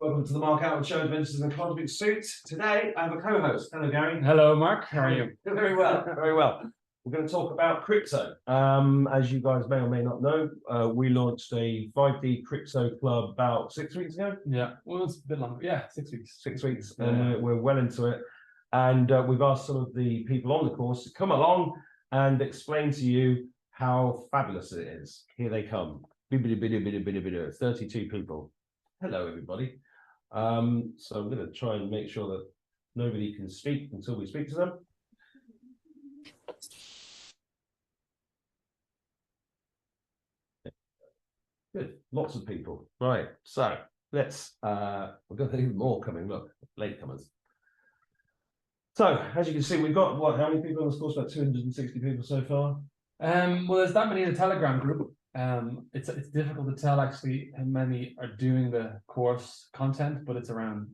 Welcome to the Mark Outward Show, Adventures in the Cosmic Suit. Today, I have a co-host. Hello, Gary. Hello, Mark. How are you? Very well, very well. We're going to talk about crypto. As you guys may or may not know, we launched a 5D crypto club about 6 weeks ago. Yeah, well, it's a bit longer. Yeah, 6 weeks. 6 weeks, Yeah. and we're well into it. And we've asked some of the people on the course to come along and explain to you how fabulous it is. Here they come. 32 people. Hello, everybody. So I'm going to try and make sure that nobody can speak until we speak to them. Good, lots of people. Right, so let's, we've got even more coming. Look, latecomers. So, as you can see, we've got, what, how many people on this course? About 260 people so far? Well, there's that many in the Telegram group. It's difficult to tell actually how many are doing the course content, but it's around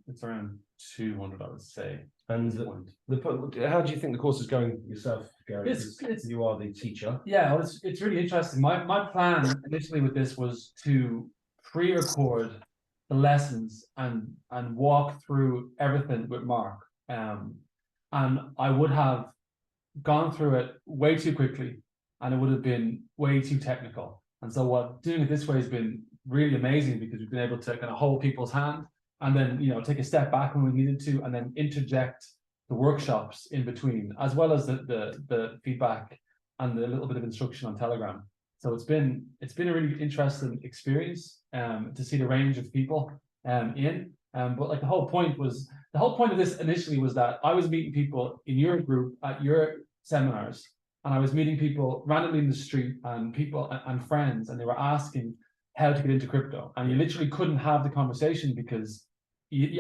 200, I would say. And how do you think the course is going yourself, Gary? You are the teacher. Yeah, well, it's really interesting. My plan initially with this was to pre-record the lessons and walk through everything with Mark. And I would have gone through it way too quickly, and it would have been way too technical. And so doing it this way has been really amazing, because we've been able to kind of hold people's hand and then, take a step back when we needed to, and then interject the workshops in between, as well as the feedback and the little bit of instruction on Telegram. So it's been a really interesting experience to see the range of people but like the whole point of this initially was that I was meeting people in your group at your seminars, and I was meeting people randomly in the street, and people and friends, and they were asking how to get into crypto, and you literally couldn't have the conversation because,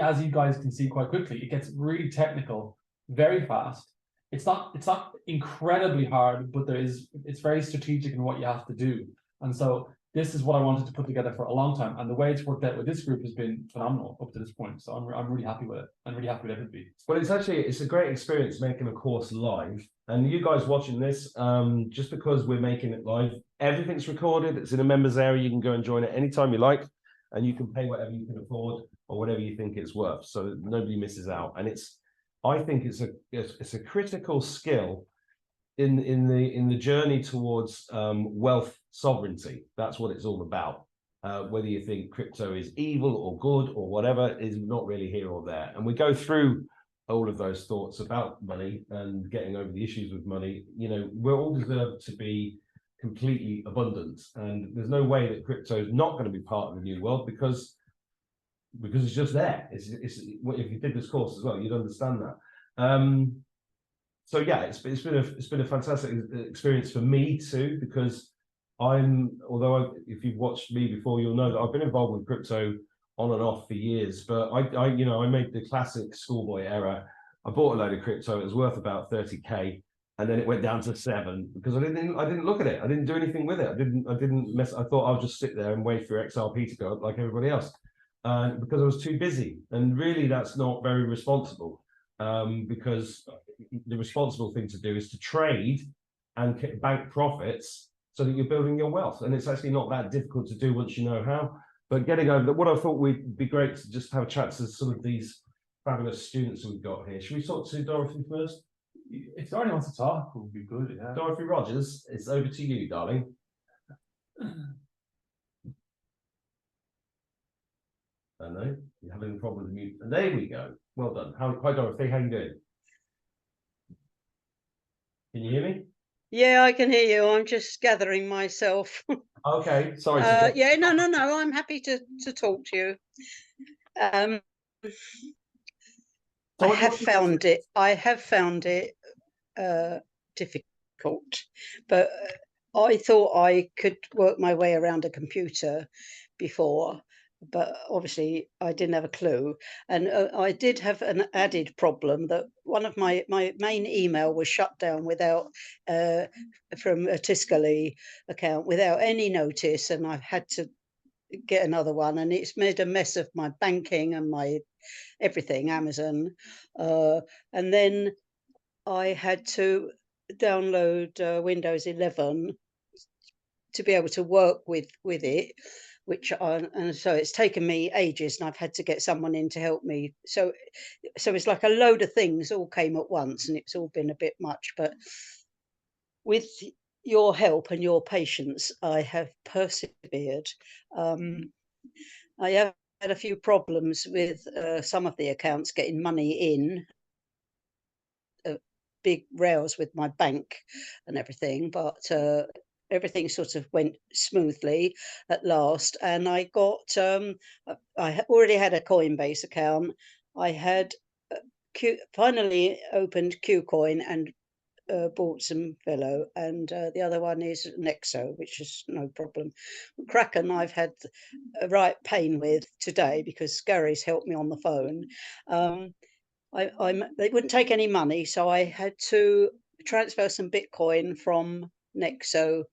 as you guys can see quite quickly, it gets really technical very fast. It's not incredibly hard, but it's very strategic in what you have to do. And so this is what I wanted to put together for a long time, and the way it's worked out with this group has been phenomenal up to this point. So I'm really happy with it. I'm really happy with everybody. Well, it's a great experience making a course live, and you guys watching this, just because we're making it live, everything's recorded. It's in a members area. You can go and join it anytime you like, and you can pay whatever you can afford or whatever you think it's worth, so nobody misses out. And I think it's a critical skill in the journey towards wealth sovereignty. That's what it's all about. Whether you think crypto is evil or good or whatever is not really here or there. And we go through all of those thoughts about money and getting over the issues with money. We're all deserved to be completely abundant, and there's no way that crypto is not going to be part of the new world, because it's just there. If you did this course as well, you'd understand that. So yeah, it's been a fantastic experience for me too, because if you've watched me before, you'll know that I've been involved with crypto on and off for years. But I made the classic schoolboy error. I bought a load of crypto. It was worth about 30K, and then it went down to 7 because I didn't look at it. I didn't do anything with it. I didn't mess. I thought I'll just sit there and wait for XRP to go up like everybody else, because I was too busy. And really, that's not very responsible. Because the responsible thing to do is to trade and bank profits so that you're building your wealth. And it's actually not that difficult to do once you know how. But getting over that, what I thought would be great to just have a chat to some of these fabulous students we've got here. Should we talk to Dorothy first? If Dorothy wants to talk, it would be good. Yeah. Dorothy Rogers, it's over to you, darling. I know you're having a problem with the mute. And there we go. Well done. Hi, Dorothy. How you doing? Can you hear me? Yeah, I can hear you. I'm just gathering myself. Okay, sorry. Yeah, no. I'm happy to talk to you. I have found it difficult, but I thought I could work my way around a computer before, but obviously I didn't have a clue. And I did have an added problem that one of my main email was shut down without from a Tiscali account without any notice, and I've had to get another one, and it's made a mess of my banking and my everything, Amazon. And then I had to download Windows 11 to be able to work with it, and so it's taken me ages, and I've had to get someone in to help me. So it's like a load of things all came at once, and it's all been a bit much. But with your help and your patience, I have persevered. I have had a few problems with some of the accounts getting money in, big rows with my bank and everything, but everything sort of went smoothly at last. And I got, already had a Coinbase account. I had finally opened Qcoin and bought some Velo, and the other one is Nexo, which is no problem. Kraken I've had a right pain with today because Gary's helped me on the phone. They wouldn't take any money, so I had to transfer some Bitcoin from Nexo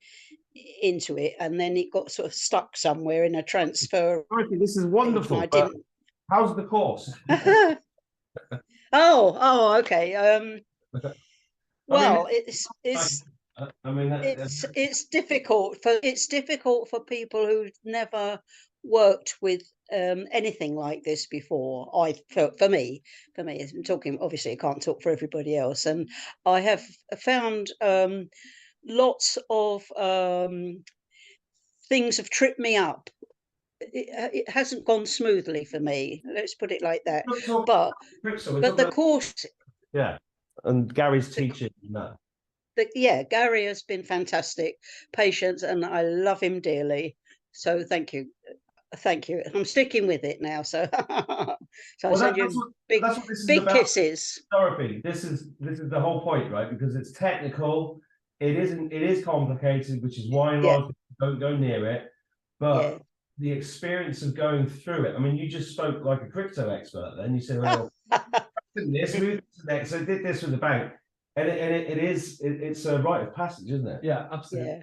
into it, and then it got sort of stuck somewhere in a transfer. Dorothy, this is wonderful. I didn't. How's the course? Oh, okay. Well, I mean, it's difficult for people who've never worked with anything like this before. For me, I'm talking. Obviously, I can't talk for everybody else, and I have found lots of things have tripped me up. It hasn't gone smoothly for me. Let's put it like that. But the course, yeah, and Gary's teaching that. Yeah, Gary has been fantastic, patient, and I love him dearly. So thank you. I'm sticking with it now. So, so I send you big kisses. Dorothy, this is the whole point, right? Because it's technical. It is complicated, which is why a lot of people don't go near it. But the experience of going through it. I mean, you just spoke like a crypto expert. Then you said, "Well, this moved to the next, so did this with the bank." And it's a rite of passage, isn't it? Yeah, absolutely. Yeah.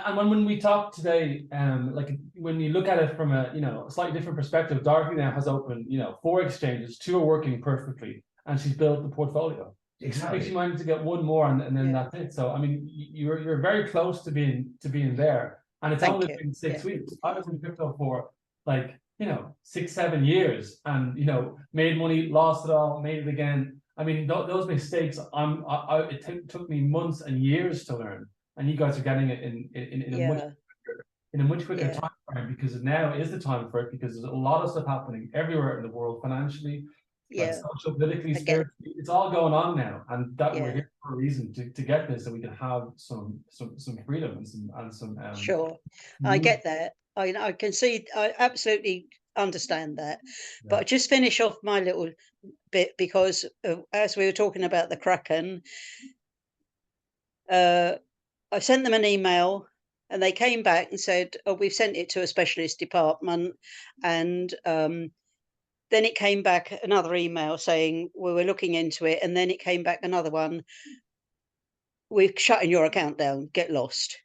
And when we talk today, like when you look at it from a slightly different perspective, Dorothy now has opened 4 exchanges, 2 are working perfectly, and she's built the portfolio. Exactly. I think she might need to get one more, and then that's it. So I mean, you're very close to being there, and it's only been 6 weeks. I was in crypto for 6-7 years, and made money, lost it all, made it again. I mean, those mistakes, it took me months and years to learn, and you guys are getting it in a much quicker time frame, because now is the time for it, because there's a lot of stuff happening everywhere in the world, financially, social, politically, spiritually. It's all going on now, and that we're here for a reason to get this, so we can have some freedom and some. Sure, I get that. I can see. I absolutely understand that, but I just finish off my little bit, because as we were talking about the Kraken, I sent them an email, and they came back and said, "Oh, we've sent it to a specialist department," and then it came back another email saying, "We were looking into it," and then it came back another one, "We're shutting your account down. Get lost,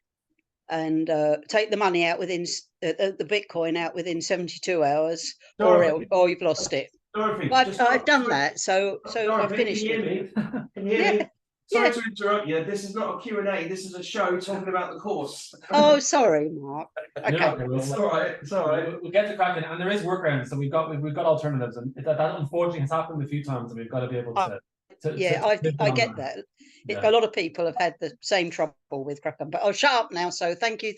and take the money out within the Bitcoin out within 72 hours, or you've lost it." Dorothy, I've done that, so Dorothy, I've finished. Can you hear me? Can you hear me? Sorry to interrupt you. This is not a Q&A. This is a show talking about the course. Oh, sorry, Mark. Okay, it's all right. It's all right. We'll get to Kraken, and there is workarounds. So we've got alternatives, and that unfortunately has happened a few times, and we've got to be able to. I get that. A lot of people have had the same trouble with Kraken, but I'll shut up now. So thank you.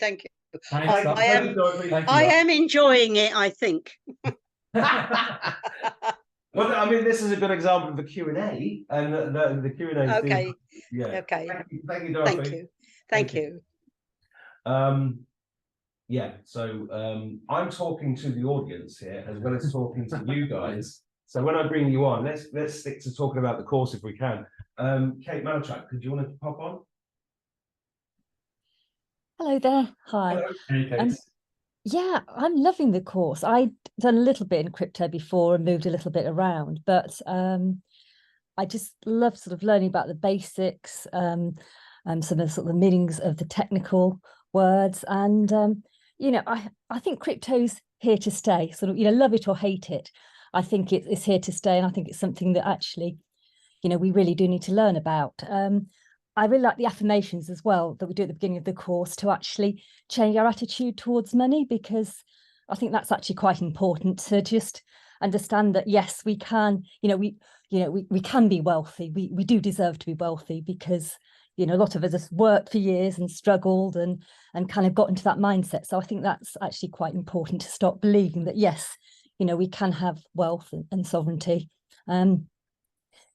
I am enjoying it, I think. Well, I mean, this is a good example of the Q&A, and the Q&A. Okay. Okay. Thank you, Dorothy. Thank you. So I'm talking to the audience here as well as talking to you guys. So when I bring you on, let's stick to talking about the course if we can. Kate Malchak, could you want to pop on? Hello there. Hi. Hello. Hey, Kate. Yeah, I'm loving the course. I'd done a little bit in crypto before and moved a little bit around, but I just love sort of learning about the basics, some of the sort of the meanings of the technical words. And, I think crypto's here to stay, sort of, love it or hate it. I think it's here to stay. And I think it's something that actually, we really do need to learn about. I really like the affirmations as well that we do at the beginning of the course to actually change our attitude towards money, because I think that's actually quite important to just understand that, yes, we can, we can be wealthy. We do deserve to be wealthy because, a lot of us have worked for years and struggled and kind of got into that mindset. So I think that's actually quite important to stop believing that, yes, we can have wealth and sovereignty.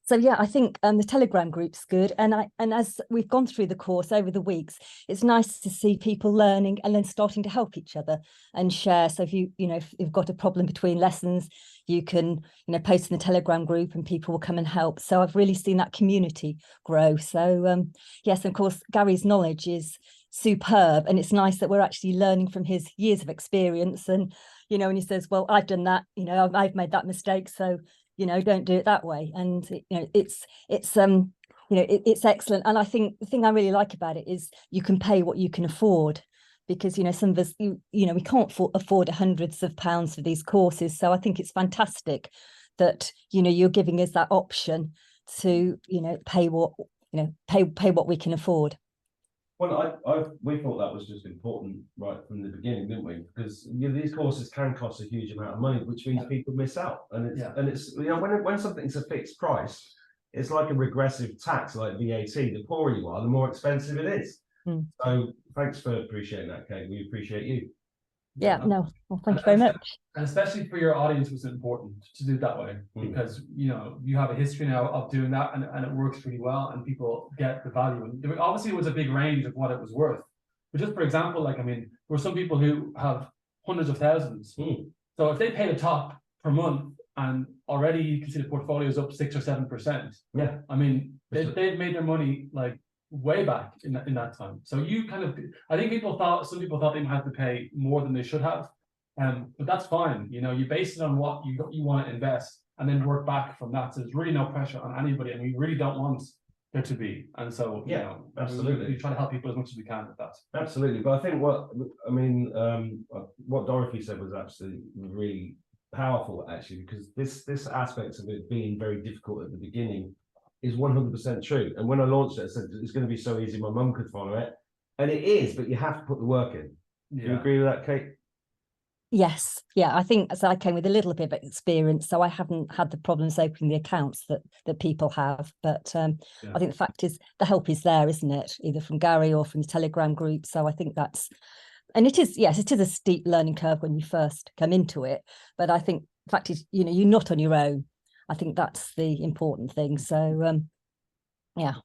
So yeah, I think the Telegram group's good, and as we've gone through the course over the weeks, it's nice to see people learning and then starting to help each other and share. So if if you've got a problem between lessons, you can post in the Telegram group, and people will come and help. So I've really seen that community grow. So yes, and of course Gary's knowledge is superb, and it's nice that we're actually learning from his years of experience. And and he says, well, I've done that, I've made that mistake, so don't do it that way. And it's excellent. And I think the thing I really like about it is you can pay what you can afford, because some of us we can't afford hundreds of pounds for these courses. So I think it's fantastic that you're giving us that option to pay what pay what we can afford. Well, we thought that was just important right from the beginning, didn't we? Because these courses can cost a huge amount of money, which means people miss out. And it's when something's a fixed price, it's like a regressive tax, like VAT. The poorer you are, the more expensive it is. So thanks for appreciating that, Kate. We appreciate you. Yeah, no, well, thank you very much. And especially for your audience, it was important to do it that way, because you have a history now of doing that, and it works really well, and people get the value. And obviously, it was a big range of what it was worth. But just for example, there were some people who have hundreds of thousands. So if they pay the top per month, and already you can see the portfolio is up 6 or 7%. Yeah, I mean, they've made their money way back in that time. So I think some people thought they had to pay more than they should have, but that's fine. You base it on what you want to invest, and then work back from that. So there's really no pressure on anybody, and we really don't want there to be. And so absolutely, we try to help people as much as we can with that. Absolutely. But I think what Dorothy said was absolutely really powerful, actually, because this aspect of it being very difficult at the beginning is 100% true. And when I launched it, I said it's going to be so easy my mum could follow it, and it is, but you have to put the work in. Do you agree with that, Kate? Yes, yeah, I think so. I came with a little bit of experience, so I haven't had the problems opening the accounts that people have. But I think the fact is the help is there, isn't it? Either from Gary or from the Telegram group. So I think and it is, yes, it is a steep learning curve when you first come into it. But I think the fact is, you're not on your own. I think that's the important thing. So yeah.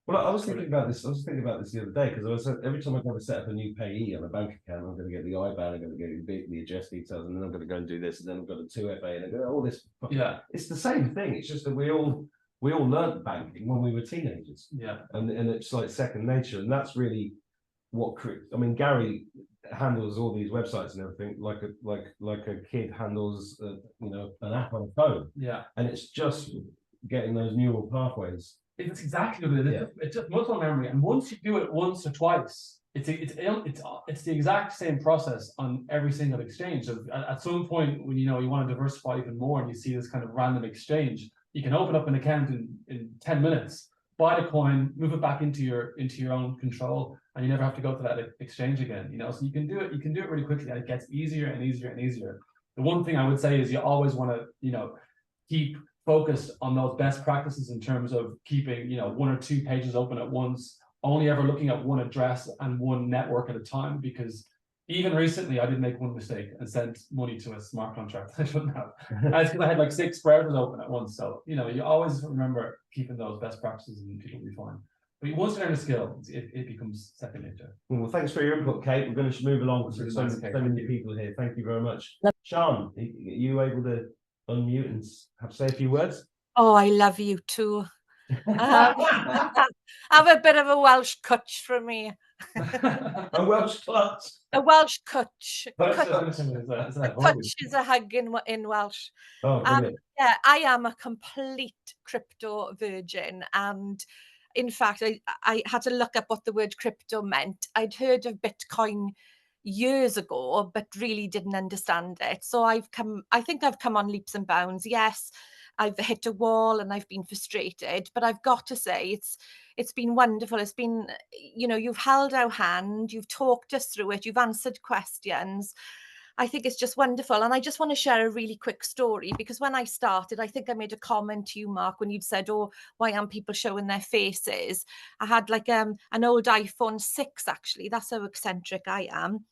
Well, I was thinking about this. The other day, because every time I go to set up a new payee on a bank account, I'm going to get the IBAN, I'm going to get the address details, and then I'm going to go and do this, and then I've got a 2FA, and I go all this. Yeah, it's the same thing. It's just that we all learned banking when we were teenagers. Yeah, and it's like second nature, and that's really what. Gary handles all these websites and everything like a kid handles an app on a phone. Yeah, and it's just getting those neural pathways. It's exactly what it is. Yeah. It's just muscle memory, and once you do it once or twice, it's the exact same process on every single exchange. So at some point, when you want to diversify even more, and you see this kind of random exchange, you can open up an account in 10 minutes, buy the coin, move it back into your own control, and you never have to go to that exchange again. So you can do it. You can do it really quickly, and it gets easier and easier and easier. The one thing I would say is you always want to keep focused on those best practices in terms of keeping 1 or 2 pages open at once, only ever looking at one address and one network at a time, because even recently I did make one mistake and sent money to a smart contract I shouldn't have. That's because I had 6 browsers open at once. So you always remember keeping those best practices, and people will be fine. But once you learn the skill, it becomes second nature. Well, thanks for your input, Kate. We're going to move along with so many people here. Thank you very much. Sean, are you able to unmute and say a few words? Oh, I love you too. Have a bit of a Welsh cwtch from me. A Welsh clutch. A Welsh cwtch. Cwtch is a hug in Welsh. Oh, brilliant. Yeah, I am a complete crypto virgin, and in fact, I had to look up what the word crypto meant. I'd heard of Bitcoin years ago, but really didn't understand it. So I think I've come on leaps and bounds. Yes, I've hit a wall and I've been frustrated, but I've got to say it's been wonderful. It's been, you've held our hand, you've talked us through it, you've answered questions. I think it's just wonderful. And I just want to share a really quick story, because when I started, I think I made a comment to you, Mark, when you'd said, oh, why aren't people showing their faces? I had like an old iPhone 6, actually. That's how eccentric I am.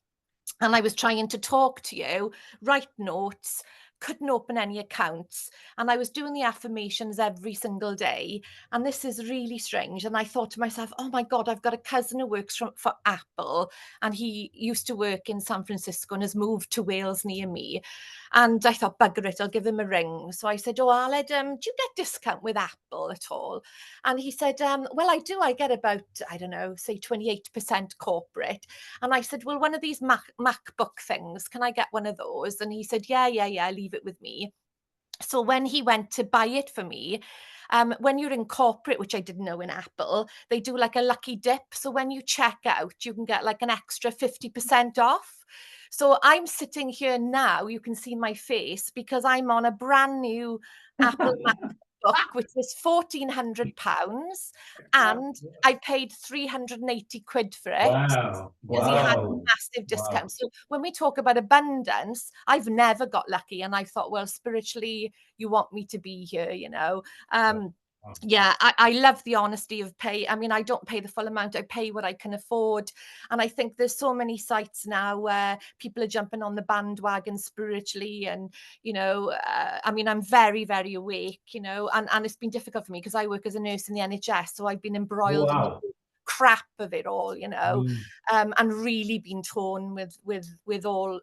And I was trying to talk to you, write notes, couldn't open any accounts. And I was doing the affirmations every single day. And this is really strange. And I thought to myself, oh my God, I've got a cousin who works for Apple. And he used to work in San Francisco and has moved to Wales near me. And I thought, bugger it, I'll give him a ring. So I said, oh, Aled, do you get discount with Apple at all? And he said, well, I do. I get about, I don't know, say 28% corporate. And I said, well, one of these MacBook things, can I get one of those? And he said, yeah, leave it with me. So when he went to buy it for me, when you're in corporate, which I didn't know in Apple, they do like a lucky dip. So when you check out, you can get like an extra 50% off. So I'm sitting here now, you can see my face, because I'm on a brand new Apple MacBook, which is £1,400, and I paid 380 quid for it. Wow. Because he had a massive discount. So when we talk about abundance, I've never got lucky. And I thought, well, spiritually, you want me to be here, you know. Yeah, I love the honesty of pay. I mean, I don't pay the full amount. I pay what I can afford. And I think there's so many sites now where people are jumping on the bandwagon spiritually. And, you know, I mean, I'm very, very awake, you know, and it's been difficult for me because I work as a nurse in the NHS. So I've been embroiled in the crap of it all, you know, and really been torn with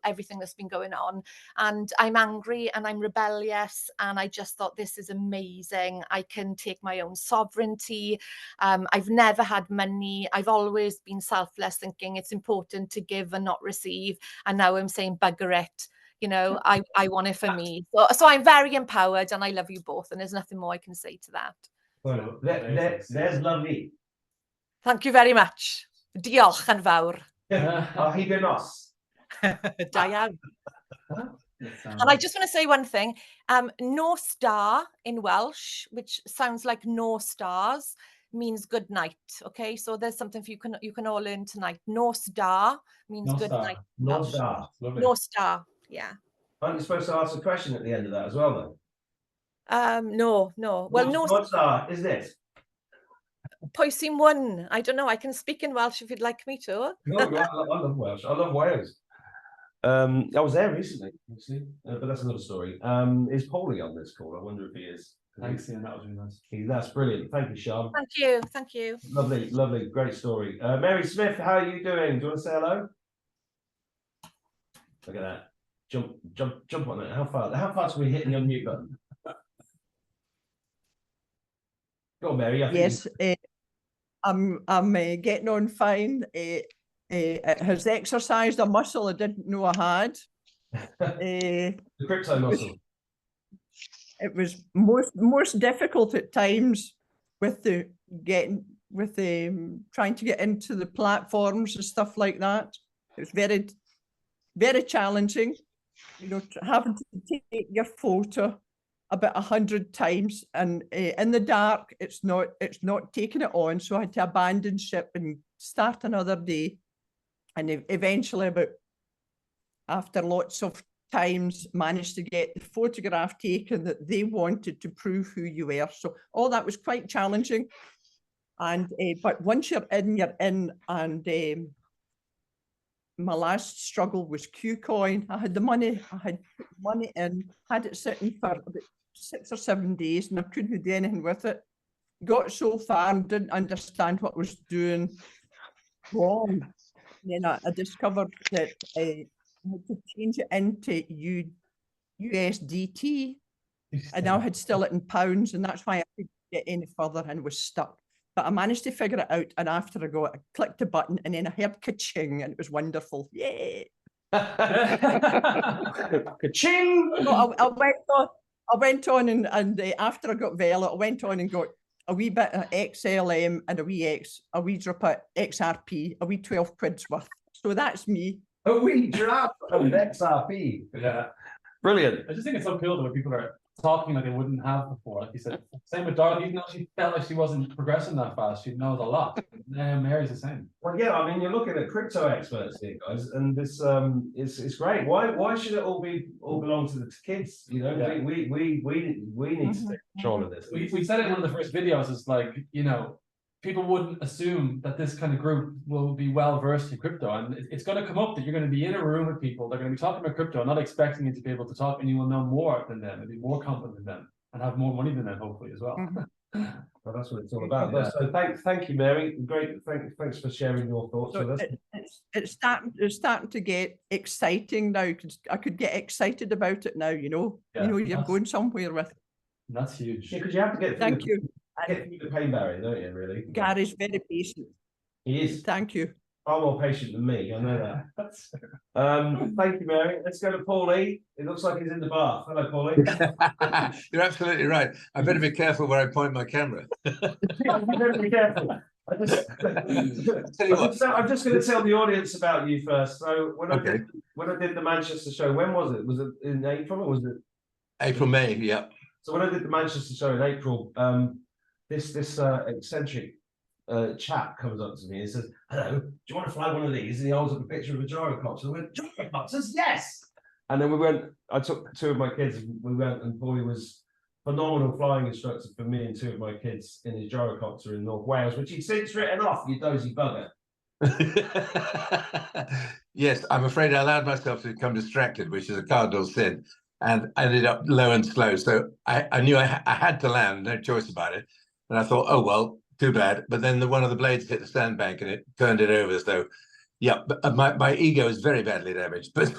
everything that's been going on. And I'm angry and I'm rebellious, and I just thought, this is amazing. I can take my own sovereignty. I've never had money. I've always been selfless, thinking it's important to give and not receive. And now I'm saying, bugger it. You know, I want it for me. So I'm very empowered, and I love you both. And there's nothing more I can say to that. Well, there's lovely. Thank you very much. Diolch yn fawr. Hyd yn nos. Da iawn. And I just want to say one thing. Nos da in Welsh, which sounds like no stars, means good night. Okay, so there's something you can all learn tonight. Nos da means good night. Nos da. Nos da. Yeah. Aren't you supposed to ask a question at the end of that as well, though? No. Well, nos da, isn't it? Pwy sy'n one? I don't know. I can speak in Welsh if you'd like me to. No, I love Welsh. I love Wales. I was there recently, actually, but that's another story. Is Paulie on this call? I wonder if he is. Thanks, Ian. That was really nice. That's brilliant. Thank you, Sean. Thank you. Lovely, great story. Mary Smith, how are you doing? Do you want to say hello? Look at that. Jump on it. How fast are we hitting the unmute button? Go on, Mary. Yes, I'm getting on fine. It has exercised a muscle I didn't know I had. The crypto muscle. It was most difficult at times with trying to get into the platforms and stuff like that. It's very, very challenging. You know, having to take your photo about 100 times, and in the dark, it's not taking it on. So I had to abandon ship and start another day. And eventually, after lots of times, managed to get the photograph taken that they wanted to prove who you were. So all that was quite challenging. And but once you're in, and my last struggle was Qcoin. I had money in, had it sitting for about 6 or 7 days, and I couldn't do anything with it. Got so far and didn't understand what I was doing wrong. Then I discovered that I had to change it into USDT. I now had still it in pounds, and that's why I couldn't get any further and was stuck. But I managed to figure it out, and after I clicked the button, and then I heard ka-ching, and it was wonderful. Yay! Ka-ching! So I went on and after I got Vela, I went on and got a wee bit of XLM and a wee drop of XRP, a wee 12 quid's worth. So that's me. A wee drop of XRP. Yeah. Brilliant. I just think it's so cool that when people are talking like they wouldn't have before. Like you said, same with Dorothy, even though she felt like she wasn't progressing that fast, she knows a lot. Mary's the same. Well, yeah, I mean, you're looking at crypto experts here, guys, and this it's great. Why should it all belong to the kids? You know, Yeah. we need to take control of this. We said it in one of the first videos. It's like, you know, people wouldn't assume that this kind of group will be well versed in crypto, and it's going to come up that you're going to be in a room with people. They're going to be talking about crypto, not expecting you to be able to talk, and you will know more than them and be more confident than them and have more money than them, hopefully, as well. Well, that's what it's all about. Yeah. So thank you, Mary. Great. Thanks for sharing your thoughts So with us. it's starting to get exciting now, because I could get excited about it now, you know. Yeah, You know, you're that's- going somewhere with it. That's huge. Yeah, because you have to get through Thank you. get through the pain barrier, don't you? Really, Gary's very patient. he is Thank you. far more patient than me. I know that. Thank you, Mary. Let's go to Paulie. It looks like he's in the bath. Hello, Paulie. You're absolutely right. I better be careful where I point my camera. You better be careful. Tell you what. I'm just going to tell the audience about you first. So when Okay. I did the Manchester show, when was it? Was it in April or was it? April, May, yeah. So when I did the Manchester show in April, this eccentric chap comes up to me and says, "Hello, do you want to fly one of these?" And he holds up a picture of a gyrocopter. I went, "Gyrocopters, yes!" And then we went. I took two of my kids. And we went, and Paulie was phenomenal flying instructor for me and two of my kids in his gyrocopter in North Wales, which he's since written off. You dozy bugger. Yes, I'm afraid I allowed myself to become distracted, which is a cardinal sin, and I ended up low and slow. So I knew I had to land, no choice about it. And I thought, oh, well, too bad. But then one of the blades hit the sandbank and it turned it over. So, yeah, but my ego is very badly damaged. But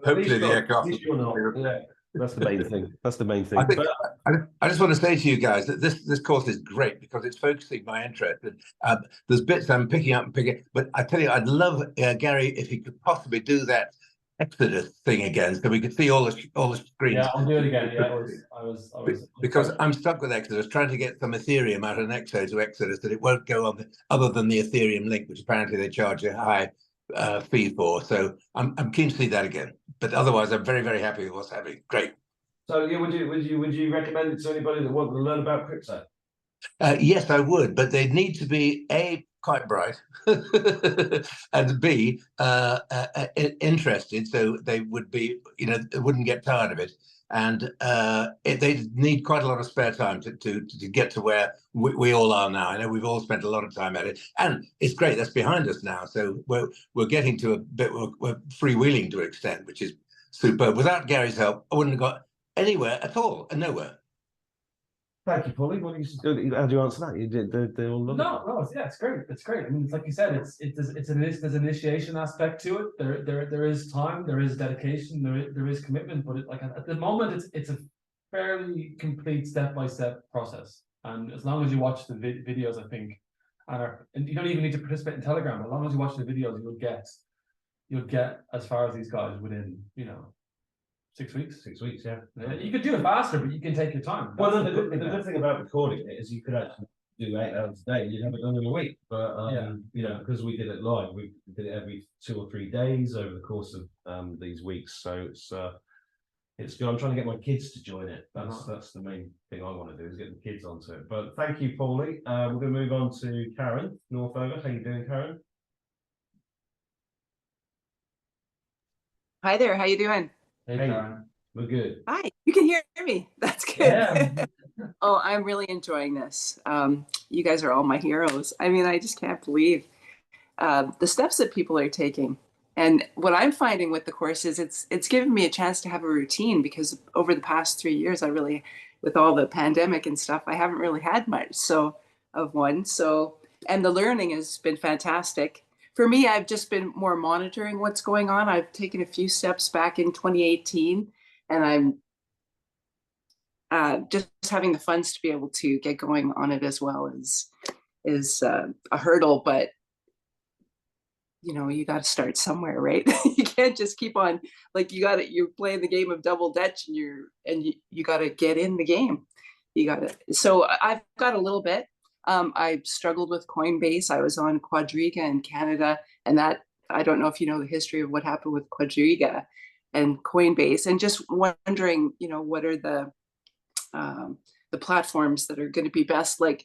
hopefully the aircraft. At least you're not. Yeah, that's the main thing. That's the main thing. I think I just want to say to you guys that this course is great because it's focusing my interest. And, there's bits I'm picking up and picking, but I tell you, I'd love Gary if he could possibly do that Exodus thing again, so we could see all the screens. Yeah, I'll do it again. Yeah, I was Because I'm stuck with Exodus, trying to get some Ethereum out of Nexo to Exodus, that it won't go on other than the Ethereum link, which apparently they charge a high fee for. So I'm keen to see that again. But otherwise, I'm very, very happy with what's happening. Great. So yeah, would you recommend it to anybody that wanted to learn about crypto? Yes, I would, but they need to be A, quite bright, and B, interested, so they would be, they wouldn't get tired of it. And they need quite a lot of spare time to get to where we all are now. I know we've all spent a lot of time at it, and it's great. That's behind us now, so we're getting to a bit. We're freewheeling to an extent, which is superb. Without Gary's help, I wouldn't have got anywhere at all, and nowhere. Thank you, Paulie. How do you answer that? You did. They all love it. No, yeah, it's great. It's great. I mean, it's like you said, there's an initiation aspect to it. There is time, there is dedication, there is commitment. But at the moment, it's a fairly complete step-by-step process. And as long as you watch the videos, I think, and you don't even need to participate in Telegram. But as long as you watch the videos, you'll get as far as these guys within 6 weeks. 6 weeks, yeah. You could do it faster, but you can take your time. Well, the good thing about recording it is you could actually do 8 hours a day. You'd have it done in a week. But because we did it live, we did it every 2 or 3 days over the course of these weeks. So it's good. I'm trying to get my kids to join it. That's the main thing I want to do, is get the kids onto it. But thank you, Paulie. We're going to move on to Karen Northover. How you doing, Karen? Hi there. How you doing? Hey, Karen. We're good. Hi. You can hear me. That's good. Yeah. Oh, I'm really enjoying this. You guys are all my heroes. I mean, I just can't believe the steps that people are taking. And what I'm finding with the course is it's given me a chance to have a routine, because over the past 3 years, with all the pandemic and stuff, I haven't really had much of one. And the learning has been fantastic. For me, I've just been more monitoring what's going on. I've taken a few steps back in 2018, and I'm just having the funds to be able to get going on it as well is a hurdle. But you got to start somewhere, right? You can't just keep on, like, you're playing the game of double dutch, and you got to get in the game. So I've got a little bit. I struggled with Coinbase. I was on Quadriga in Canada, and that, I don't know if you know the history of what happened with Quadriga and Coinbase, and just wondering, what are the the platforms that are going to be best. Like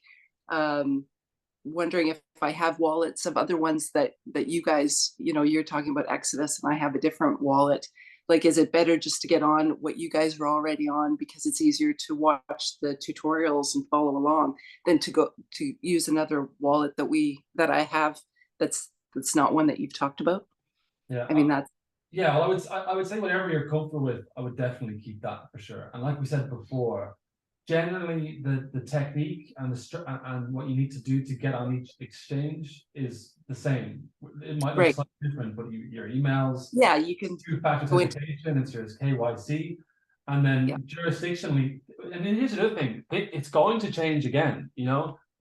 wondering if I have wallets of other ones that you guys, you're talking about Exodus and I have a different wallet. Like, is it better just to get on what you guys are already on because it's easier to watch the tutorials and follow along than to go to use another wallet that I have that's not one that you've talked about? Yeah, I mean, that's yeah. Well, I would say whatever you're comfortable with, I would definitely keep that for sure. And like we said before, generally the technique and and what you need to do to get on each exchange is the same. It might look slightly different, but your emails, you can two-factor authentication, it's your KYC, and then jurisdictionally. And then here's another thing: it's going to change again.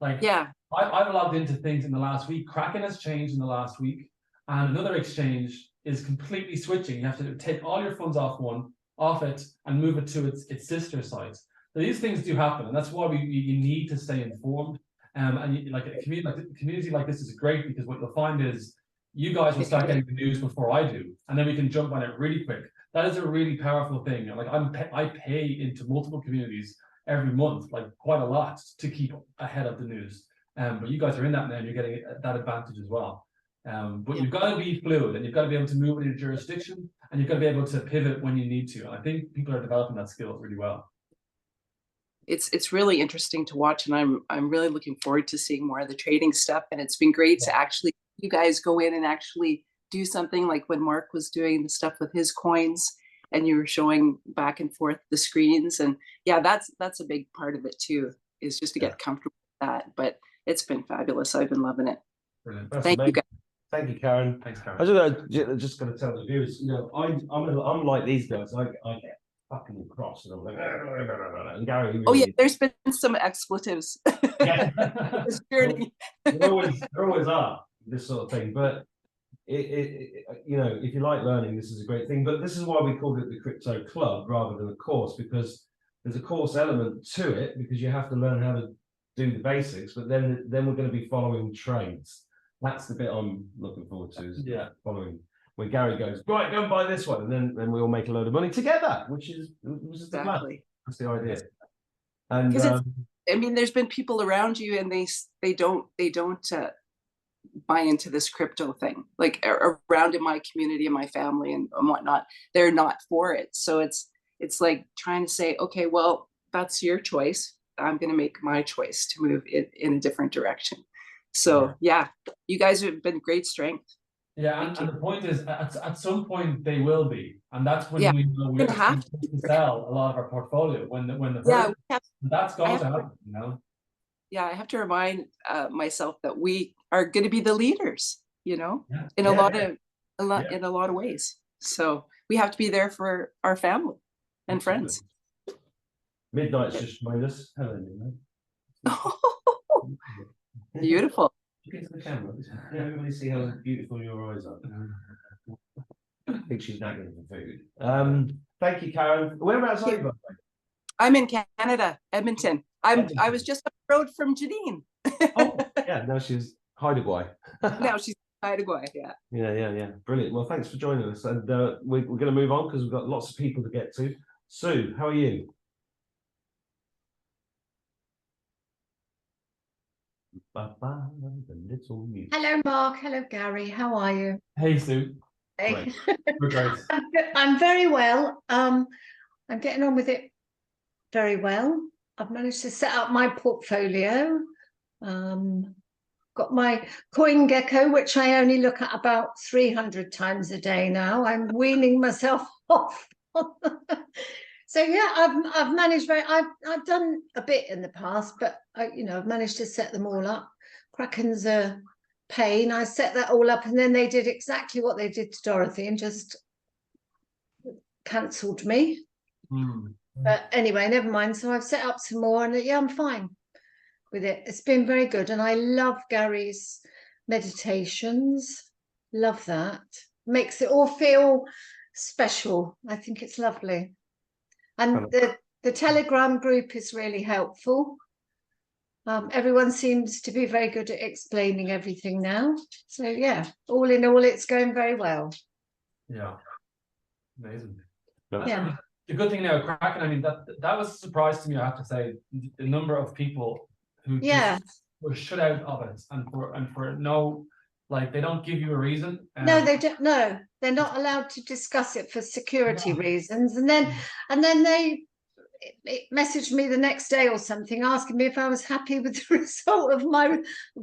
Like I've logged into things in the last week. Kraken has changed in the last week, and another exchange is completely switching. You have to take all your funds off it and move it to its sister sites. So these things do happen, and that's why you need to stay informed. And like a community like this is great because what you'll find is you guys will start getting the news before I do, and then we can jump on it really quick. That is a really powerful thing. Like I pay into multiple communities every month, like quite a lot, to keep ahead of the news. But you guys are in that now, and you're getting that advantage as well. But you've got to be fluid, and you've got to be able to move in your jurisdiction, and you've got to be able to pivot when you need to. And I think people are developing that skill really well. It's really interesting to watch, and I'm really looking forward to seeing more of the trading stuff. And it's been great to actually you guys go in and actually do something like when Mark was doing the stuff with his coins and you were showing back and forth the screens. And yeah, that's a big part of it too, is just to get comfortable with that. But it's been fabulous. I've been loving it. Brilliant. Thank you guys. Thank you, Karen. Thanks, Karen. I was just going to tell the viewers, I'm like these guys. I get fucking cross, and I'm like, and Gary. Really, oh yeah, there's been some expletives. Yeah. This journey. there always are this sort of thing, but if you like learning, this is a great thing. But this is why we called it the Crypto Club rather than a course, because there's a course element to it, because you have to learn how to do the basics. But then we're going to be following trades. That's the bit I'm looking forward to. Is following where Gary goes, right, go and buy this one, and then we all make a load of money together, which is the plan. That's the idea. And I mean, there's been people around you, and they don't buy into this crypto thing. Like around in my community and my family and whatnot, they're not for it. So it's like trying to say, okay, well, that's your choice. I'm going to make my choice to move it in a different direction. So yeah, you guys have been great strength. Yeah, and the point is, at some point they will be, and that's when we know we're have to sell a lot of our portfolio. When the that's going to happen, Yeah, I have to remind myself that we are going to be the leaders, in a lot of ways. So we have to be there for our family and friends. Midnight's just joined us. Hello, Midnight. Beautiful. Look into the camera. Everybody see how beautiful your eyes are. I think she's nagging for food. Thank you, Karen. Whereabouts are you, by the way? I'm in Canada, Edmonton. I was just up the road from Janine. Oh, yeah. Now she's Hideaway. Now she's Hideaway. Yeah. Brilliant. Well, thanks for joining us, and we're going to move on because we've got lots of people to get to. Sue, how are you? Hello, Mark. Hello, Gary. How are you? Hey, Sue. Hey. We're great. I'm very well. I'm getting on with it very well. I've managed to set up my portfolio. Got my CoinGecko, which I only look at about 300 times a day now. I'm weaning myself off. So yeah, I've managed I've done a bit in the past, but I've managed to set them all up. Kraken's a pain. I set that all up, and then they did exactly what they did to Dorothy and just cancelled me. But anyway, never mind. So I've set up some more, and I'm fine with it. It's been very good, and I love Gary's meditations. Love that. Makes it all feel special. I think it's lovely. And the Telegram group is really helpful. Everyone seems to be very good at explaining everything now. So yeah, all in all, it's going very well. Yeah. Amazing. Yeah. The good thing now, Kraken, I mean, that was a surprise to me, I have to say, the number of people who Yeah. just were shut out of it, and for no, like, they don't give you a reason. No, they don't. No, they're not allowed to discuss it for security reasons. And then they messaged me the next day or something, asking me if I was happy with the result of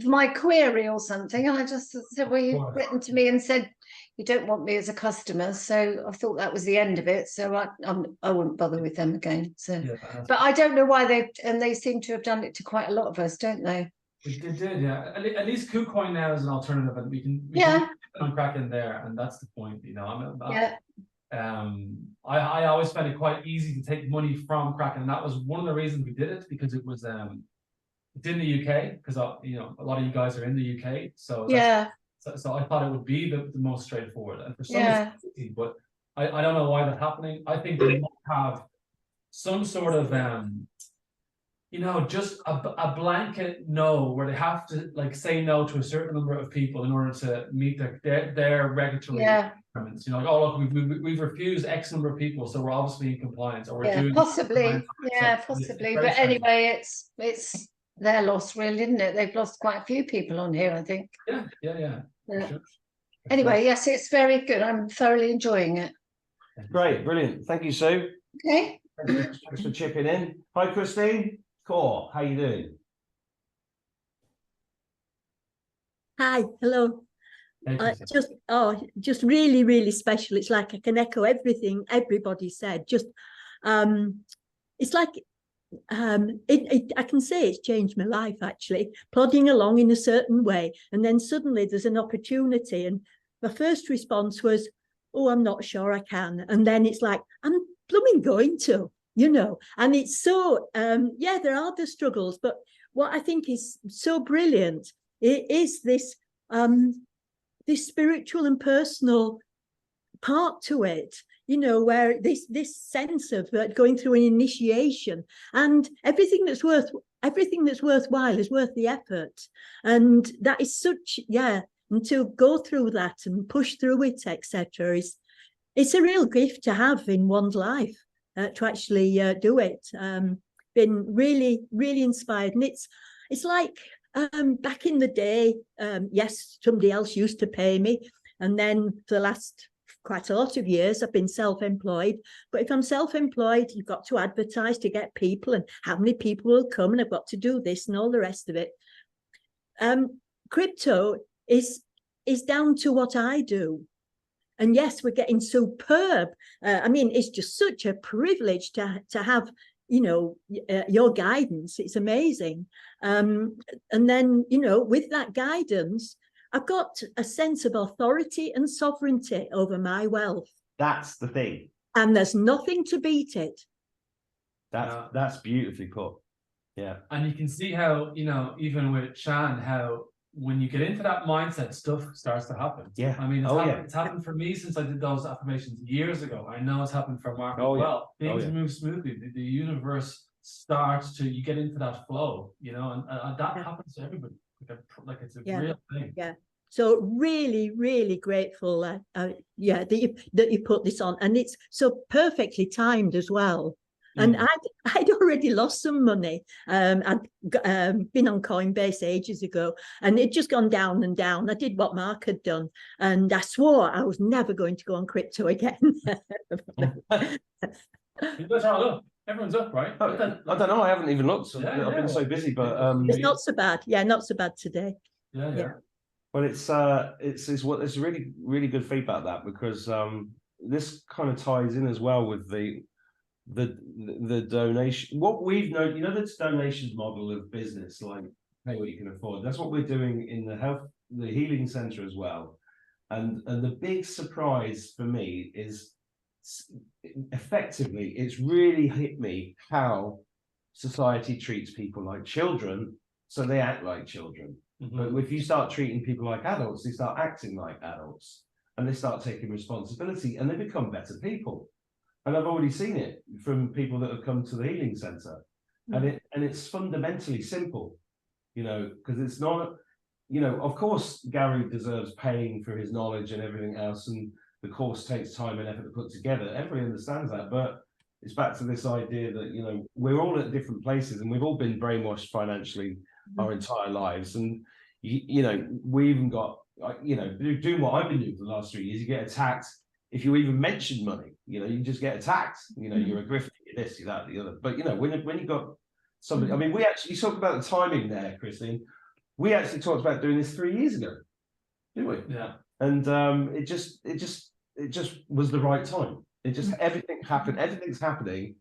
my query or something. And I just said, well, you've written to me and said you don't want me as a customer, so I thought that was the end of it. So I wouldn't bother with them again. So, but I don't know why they seem to have done it to quite a lot of us, don't they? It did, yeah. At least KuCoin now is an alternative, and we can on Kraken there, and that's the point, you know. I always found it quite easy to take money from Kraken, and that was one of the reasons we did it, because it was it's in the UK, because you know, a lot of you guys are in the UK, so so I thought it would be the most straightforward, and for some it's easy, but I don't know why that's happening. I think they might have some sort of you know, just a blanket no, where they have to like say no to a certain number of people in order to meet their regulatory requirements. You know, like, oh look, we've refused X number of people, so we're obviously in compliance, or we're doing possibly, possibly. But anyway, it's their loss, really, isn't it? They've lost quite a few people on here, I think. Yeah. Sure. Anyway, yes, it's very good. I'm thoroughly enjoying it. Great, brilliant. Thank you, Sue. Okay. Thanks for chipping in. Hi, Christine. Core, how you doing? Hi, hello. Just really, really special. It's like I can echo everything everybody said. Just, it's like, I can say it's changed my life, actually, plodding along in a certain way. And then suddenly there's an opportunity. And my first response was, oh, I'm not sure I can. And then it's like, I'm blooming going to, you know. And it's so, there are the struggles. But what I think is so brilliant is this, this spiritual and personal part to it, you know, where this sense of going through an initiation, and everything that's worthwhile is worth the effort. And that is such, and to go through that and push through it, etc., it's a real gift to have in one's life, to actually do it. Been really, really inspired. And it's like, back in the day, yes, somebody else used to pay me. And then for the last quite a lot of years, I've been self-employed. But if I'm self-employed, you've got to advertise to get people, and how many people will come, and I've got to do this and all the rest of it. Crypto is down to what I do. And yes, we're getting superb. I mean, it's just such a privilege to have, you know, your guidance. It's amazing. And then, you know, with that guidance, I've got a sense of authority and sovereignty over my wealth. That's the thing. And there's nothing to beat it. That's beautifully put. Yeah. And you can see how, you know, even with Shan, how when you get into that mindset, stuff starts to happen. Yeah. I mean, it's happened for me since I did those affirmations years ago. I know it's happened for Mark as well. Things move smoothly. The universe starts to, you get into that flow, you know, and that happens to everybody. Like it's a real thing. Yeah. So really, really grateful that you put this on, and it's so perfectly timed as well. And I'd already lost some money. I'd been on Coinbase ages ago, and it'd just gone down and down. I did what Mark had done, and I swore I was never going to go on crypto again. Everyone's up, right? I don't know. I haven't even looked. I've been so busy, but it's not so bad. Yeah, not so bad today. Yeah. Well, it's really, really good feedback, that, because this kind of ties in as well with the donation. What we've known, you know, this donations model of business, like pay what you can afford. That's what we're doing in the healing center as well. And the big surprise for me is, effectively, it's really hit me how society treats people like children, so they act like children. But if you start treating people like adults, they start acting like adults, and they start taking responsibility, and they become better people. And I've already seen it from people that have come to the healing center, and it's fundamentally simple, you know, because it's not, you know, of course Gary deserves paying for his knowledge and everything else, and the course takes time and effort to put together. Everybody understands that, but it's back to this idea that, you know, we're all at different places and we've all been brainwashed financially our entire lives. And, you know, we even got, you know, doing what I've been doing for the last 3 years, you get attacked. If you even mention money, you know, you just get attacked. You know, you're a grifter, you're this, you're that, the other. But, you know, when you got somebody, I mean, we actually, you talked about the timing there, Christine. We actually talked about doing this 3 years ago, didn't we? Yeah. And it just was the right time. It just, everything happened, everything's happening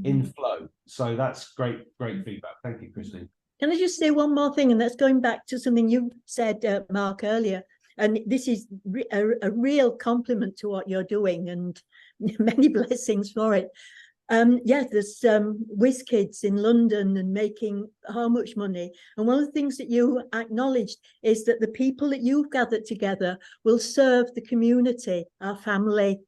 in flow. So that's great feedback. Thank you, Christine. Can I just say one more thing? And that's going back to something you said, Mark, earlier. And this is a real compliment to what you're doing, and many blessings for it. Yeah, there's whiz kids in London and making how much money. And one of the things that you acknowledged is that the people that you've gathered together will serve the community, our family.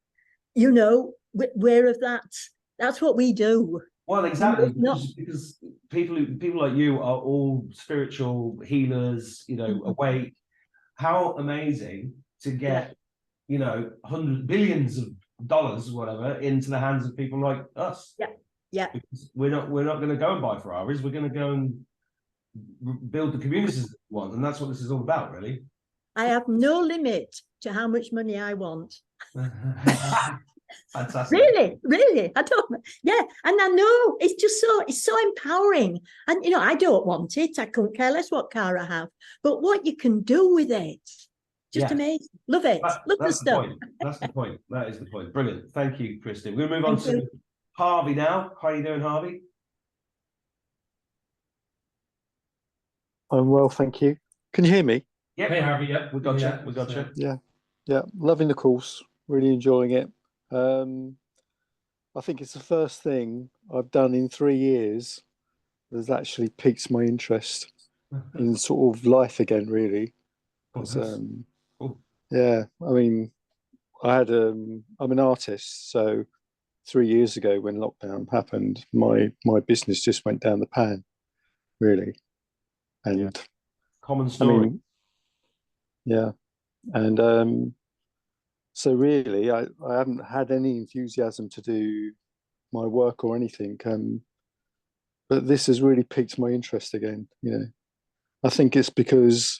You know, we're of that. That's what we do. Well, exactly, Not, because people like you are all spiritual healers, you know, awake. How amazing to get, you know, hundreds, billions of dollars, whatever, into the hands of people like us. Yeah. Because we're not going to go and buy Ferraris. We're going to go and build the communities that we want, and that's what this is all about, really. I have no limit to how much money I want. Fantastic. Really, I don't. Yeah, and I know it's so empowering. And you know, I don't want it. I couldn't care less what car I have. But what you can do with it, just amazing. Love it. Love the stuff. That's the point. That is the point. Brilliant. Thank you, Christine. We're going to move on to Harvey now. How are you doing, Harvey? I'm well, thank you. Can you hear me? Yeah. Hey, Harvey. Yeah, we got you. We got you. Yeah. Loving the course. Really enjoying it. I think it's the first thing I've done in 3 years that's actually piqued my interest in sort of life again, really. Yeah, I mean, I'm an artist, so 3 years ago when lockdown happened, my business just went down the pan, really. And common story. I mean, yeah, and so really, I haven't had any enthusiasm to do my work or anything, but this has really piqued my interest again. You know, I think it's because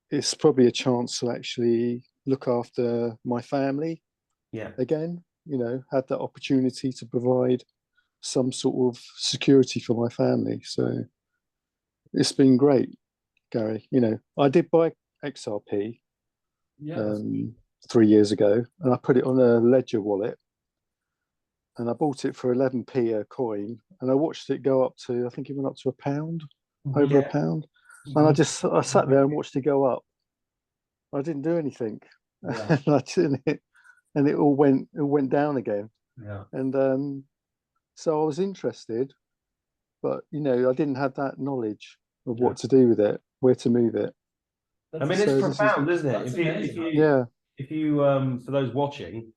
it's probably a chance to actually look after my family. Again, you know, had that opportunity to provide some sort of security for my family. So it's been great, Gary. You know, I did buy XRP. 3 years ago, and I put it on a Ledger wallet, and I bought it for 11p a coin, and I watched it go up to, I think it went up to £1, over £1, and I sat there and watched it go up. I didn't do anything, and it all went down again. And so I was interested, but you know, I didn't have that knowledge of what to do with it, where to move it. I mean, it's profound, isn't it? If you for those watching,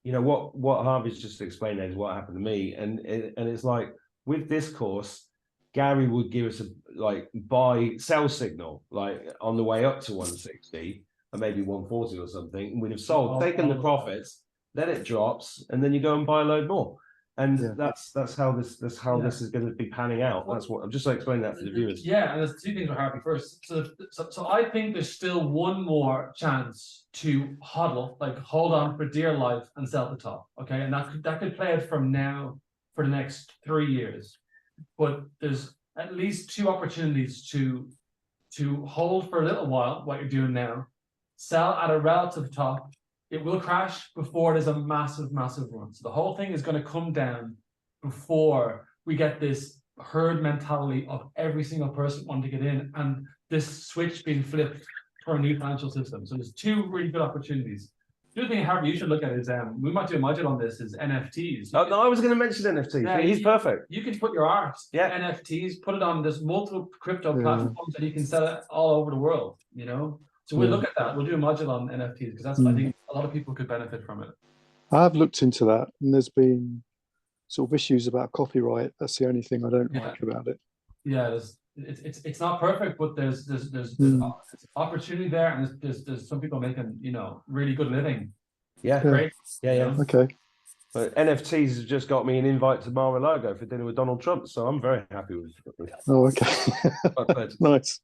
you know what Harvey's just explained is what happened to me, and it's like with this course, Gary would give us a sell signal like on the way up to 160 and maybe 140 or something, and we'd have sold, taken the profits, then it drops, and then you go and buy a load more. And that's how this is going to be panning out. That's what I'm just explaining that for the viewers. Yeah, and there's two things we're happy first. So I think there's still one more chance to hodl, like hold on for dear life and sell at the top. Okay, and that could play out from now for the next 3 years. But there's at least two opportunities to hold for a little while, what you're doing now, sell at a relative top. It will crash before there's a massive run. So the whole thing is going to come down before we get this herd mentality of every single person wanting to get in, and this switch being flipped for a new financial system. So there's two really good opportunities. The other thing, Harvey, you should look at is we might do a module on this, is NFTs. No, I was going to mention NFTs. Yeah, he's perfect. You can put your art, NFTs, put it on this multiple crypto platforms, and you can sell it all over the world. You know. So we'll look at that. We'll do a module on NFTs because that's I think a lot of people could benefit from it. I've looked into that, and there's been sort of issues about copyright. That's the only thing I don't like about it. Yeah, it's not perfect, but there's opportunity there, and there's some people making really good living. Yeah, great. Yeah. Okay. But NFTs has just got me an invite to Mar-a-Lago for dinner with Donald Trump, so I'm very happy with that. Oh, okay. Nice.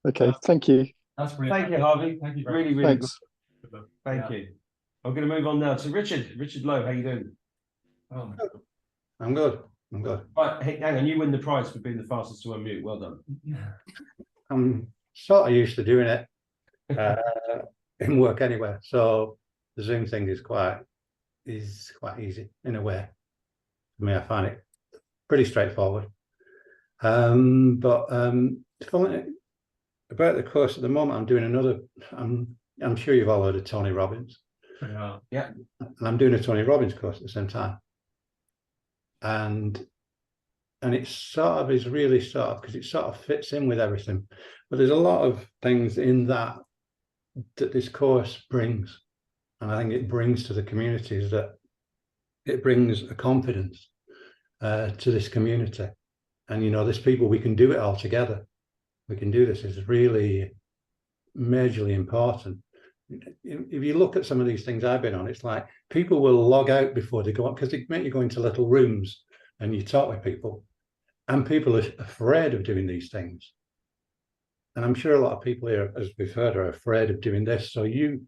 Okay, thank you. That's brilliant. Thank you, Harvey. Thank you very much. Really Thanks. good. Thank you. I'm going to move on now to Richard. Richard Lowe, how you doing? Oh, my God. I'm good. I'm good. Right, hey, hang on. You win the prize for being the fastest to unmute. Well done. I'm sort of used to doing it in work anyway, so the Zoom thing is quite easy in a way. I mean, I find it pretty straightforward. But about the course at the moment, I'm doing another. I'm sure you've all heard of Tony Robbins. Yeah. And I'm doing a Tony Robbins course at the same time. And it sort of is really sort of, because it sort of fits in with everything. But there's a lot of things in that this course brings. And I think it brings to the communities that it brings a confidence to this community. And, you know, there's people, we can do it all together. We can do this. It's really majorly important. If you look at some of these things I've been on, it's like people will log out before they go up because they make you go into little rooms and you talk with people, and people are afraid of doing these things. And I'm sure a lot of people here, as we've heard, are afraid of doing this. So you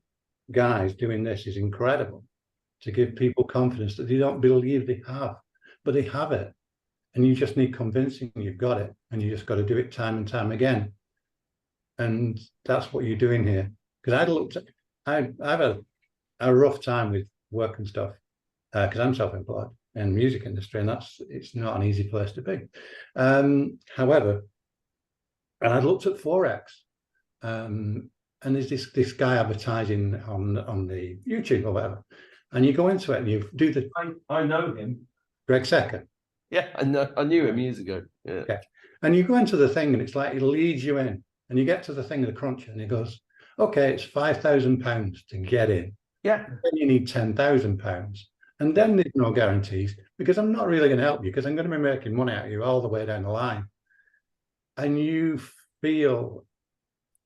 guys doing this is incredible, to give people confidence that they don't believe they have, but they have it. And you just need convincing you've got it, and you just got to do it time and time again. And that's what you're doing here. Because I've had a rough time with work and stuff, because I'm self-employed in the music industry, and it's not an easy place to be. However, and I looked at Forex, and there's this guy advertising on the YouTube or whatever, and you go into it and you do the. I know him. Greg Secker. Yeah, I knew him years ago. Yeah. Okay. And you go into the thing and it's like it leads you in, and you get to the thing of the cruncher and he goes, okay, it's £5,000 to get in. Yeah. Then you need £10,000. And then there's no guarantees, because I'm not really going to help you, because I'm going to be making money out of you all the way down the line. And you feel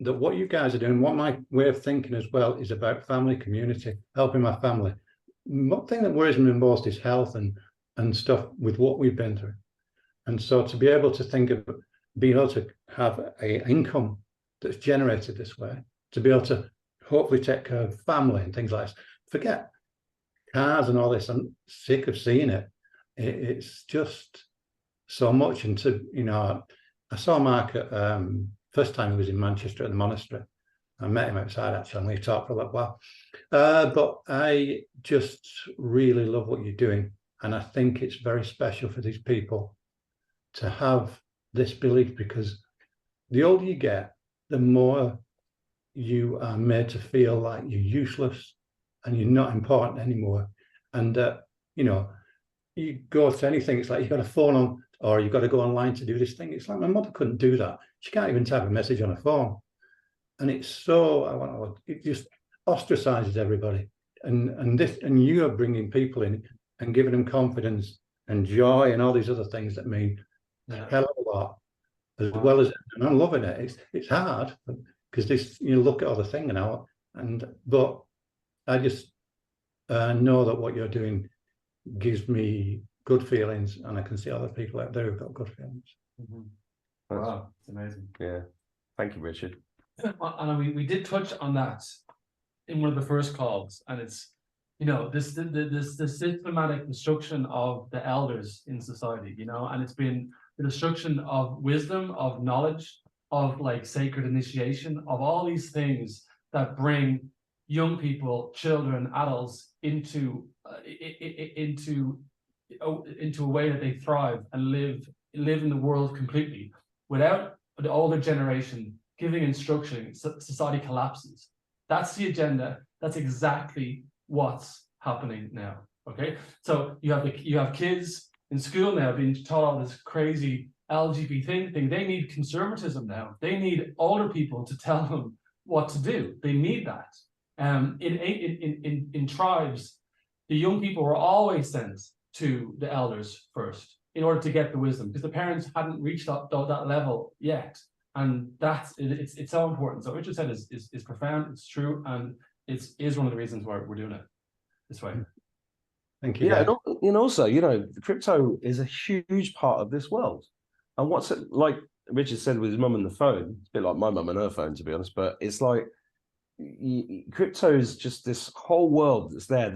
that what you guys are doing, what my way of thinking as well, is about family, community, helping my family. One thing that worries me most is health and stuff with what we've been through. And so to be able to think of being able to have an income that's generated this way, to be able to hopefully take care of family and things like this. Forget cars and all this. I'm sick of seeing it. It's just so much. And to, you know, I saw Mark at first time he was in Manchester at the monastery. I met him outside actually, and we talked for a little while. But I just really love what you're doing. And I think it's very special for these people to have this belief, because the older you get, the more you are made to feel like you're useless and you're not important anymore. And you know, you go to anything, it's like you've got a phone on, or you've got to go online to do this thing. It's like my mother couldn't do that. She can't even type a message on her phone. And it's so, it just ostracizes everybody. And you are bringing people in and giving them confidence and joy and all these other things that mean a hell of a lot, as well as, and I'm loving it. It's hard because this, you look at other thing now, but I just know that what you're doing gives me good feelings, and I can see other people out there who've got good feelings. Mm-hmm. Wow, it's amazing. Yeah, thank you, Richard. And we did touch on that in one of the first calls, and it's, you know, this systematic destruction of the elders in society, you know, and it's been the destruction of wisdom, of knowledge, of like sacred initiation, of all these things that bring young people, children, adults into a way that they thrive and live in the world completely. Without the older generation giving instruction, society collapses. That's the agenda. That's exactly what's happening now. Okay, so you have kids in school now being taught all this crazy LGBT thing. They need conservatism now. They need older people to tell them what to do. They need that. In tribes, the young people were always sent to the elders first in order to get the wisdom, because the parents hadn't reached that level yet. And it's so important. So what Richard said is profound, it's true, and is one of the reasons why we're doing it this way. Thank you. Yeah, guys. and also, crypto is a huge part of this world. And what's it like Richard said with his mum on the phone? It's a bit like my mum and her phone, to be honest. But it's like crypto is just this whole world that's there.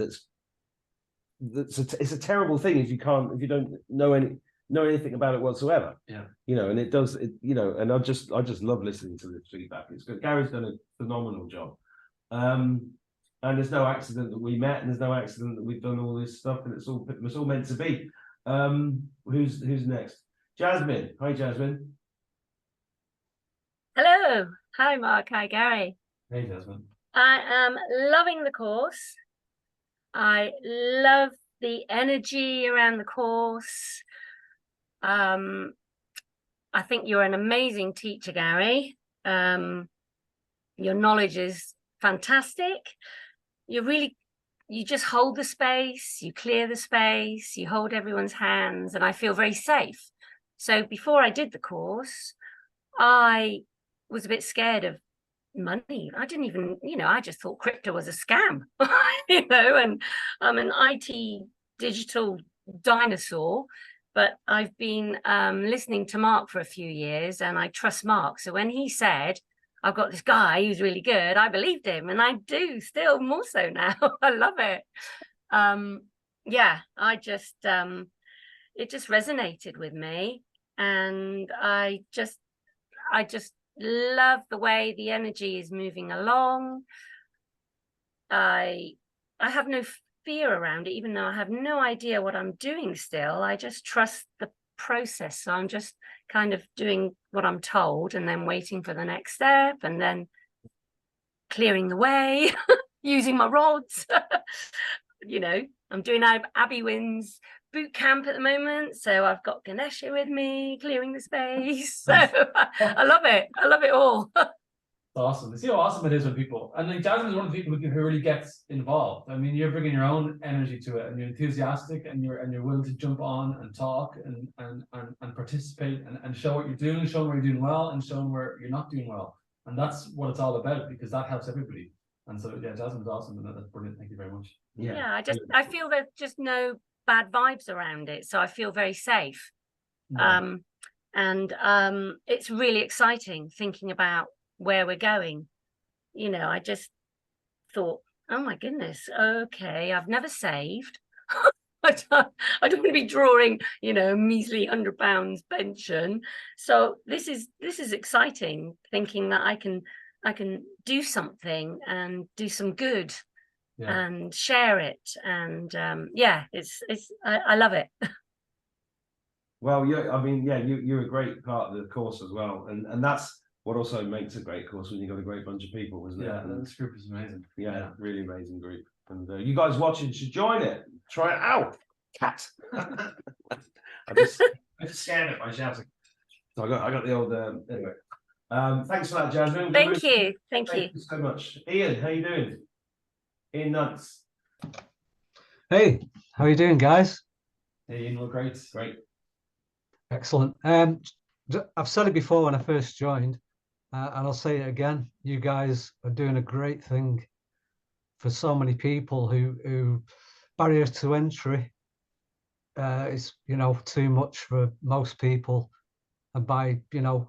It's a terrible thing if you don't know anything about it whatsoever. Yeah. And it does it. And I just love listening to this feedback. It's good. Gary's done a phenomenal job. And there's no accident that we met, and there's no accident that we've done all this stuff, and it's all meant to be. Who's next? Jasmine. Hi, Jasmine. Hello. Hi, Mark. Hi, Gary. Hey, Jasmine. I am loving the course. I love the energy around the course. I think you're an amazing teacher, Gary. Your knowledge is fantastic. You just hold the space, you clear the space, you hold everyone's hands, and I feel very safe. So before I did the course, I was a bit scared of money. I didn't even, I just thought crypto was a scam, and I'm an IT digital dinosaur, but I've been listening to Mark for a few years, and I trust Mark. So when he said, I've got this guy who's really good, I believed him, and I do still more so now. I love it. I just, it just resonated with me, and I just love the way the energy is moving along. I have no fear around it, even though I have no idea what I'm doing still. I just trust the process. So I'm just kind of doing what I'm told, and then waiting for the next step, and then clearing the way, using my rods. I'm doing Abby Wynn's boot camp at the moment, so I've got Ganesha with me clearing the space. So I love it. I love it all. It's awesome. See how awesome it is when people, and like Jasmine is one of the people who really gets involved. I mean, you're bringing your own energy to it, and you're enthusiastic, and you're willing to jump on and talk and participate and show what you're doing, show where you're doing well, and show where you're not doing well. And that's what it's all about, because that helps everybody. And so yeah, Jasmine's awesome, and that's brilliant. Thank you very much. Yeah, I feel there's just no bad vibes around it, so I feel very safe. Yeah. It's really exciting thinking about where we're going. I just thought, oh my goodness, okay, I've never saved. I don't want to be drawing, a measly £100 pension. So this is exciting, thinking that I can do something and do some good. Yeah. And share it, and I love it. Well, you're a great part of the course as well, and that's what also makes a great course, when you've got a great bunch of people, isn't it? Yeah, this group is amazing. Yeah, really amazing group, and you guys watching should join it. Try it out, cat. I just scared it by shouting. So I got the old anyway. Thanks for that, Jasmine. Thank you so much. Ian, how you doing? Ian Nuts. Hey, how are you doing, guys? Hey, Ian, great. Excellent. I've said it before when I first joined, and I'll say it again. You guys are doing a great thing for so many people who barrier to entry is too much for most people, and by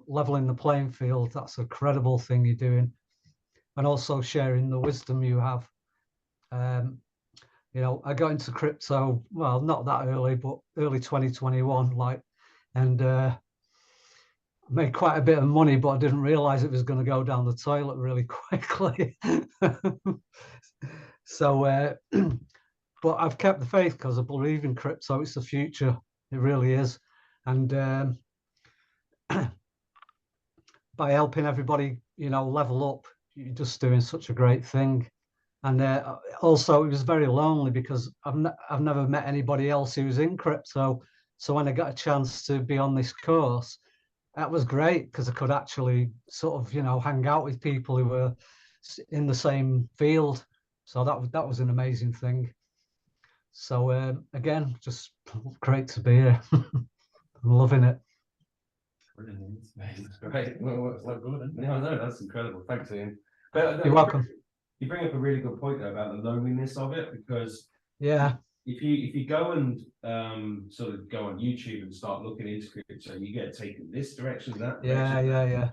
leveling the playing field, that's a credible thing you're doing, and also sharing the wisdom you have. I got into crypto, well, not that early, but early 2021, and made quite a bit of money, but I didn't realize it was going to go down the toilet really quickly. So, but I've kept the faith because I believe in crypto. It's the future. It really is. And by helping everybody, level up, you're just doing such a great thing. And also, it was very lonely because I've never met anybody else who was in crypto. So when I got a chance to be on this course, that was great, because I could actually sort of, hang out with people who were in the same field. So that was an amazing thing. So again, just great to be here. I'm loving it. Brilliant. It's great. No, that's incredible. Thanks, Ian. But you're welcome. You bring up a really good point there about the loneliness of it, because yeah, if you go and sort of go on YouTube and start looking into crypto, you get taken this direction, that direction. Yeah.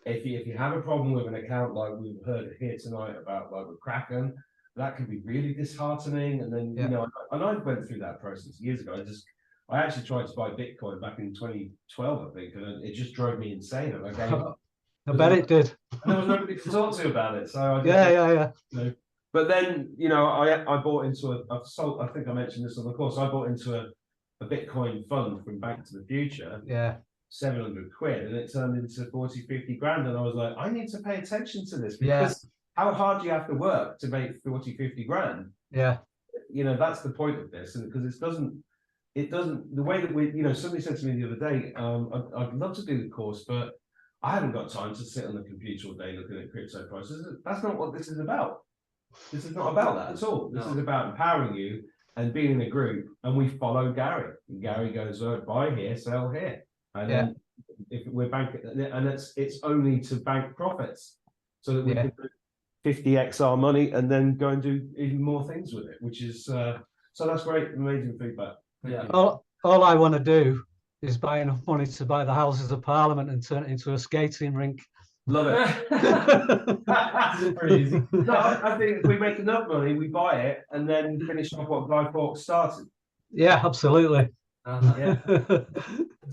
If you have a problem with an account like we've heard here tonight about like with Kraken, that can be really disheartening. And then you know, and I went through that process years ago. I actually tried to buy Bitcoin back in 2012, I think, and it just drove me insane. And I gave up. I bet it did. And there was nobody to talk to about it. So I Yeah. You know, but then, you know, I bought into I think I mentioned this on the course. I bought into a Bitcoin fund from Bank to the Future. Yeah. 700 quid, and it turned into 40, 50 grand. And I was like, I need to pay attention to this, because how hard do you have to work to make 40, 50 grand? Yeah. You know, that's the point of this. And because it doesn't, the way that you know, somebody said to me the other day, I'd love to do the course, but I haven't got time to sit on the computer all day looking at crypto prices. That's not what this is about. This is not about that at all. This is about empowering you and being in a group. And we follow Gary. And Gary goes, buy here, sell here. And then if we're banking, and it's only to bank profits, so that we can do 50x our money and then go and do even more things with it, which is so that's great, amazing feedback. All I want to do is buy enough money to buy the Houses of Parliament and turn it into a skating rink. Love it. That's pretty easy. No, I think if we make enough money, we buy it and then finish off what Guy Fawkes started. Yeah, absolutely. Yeah.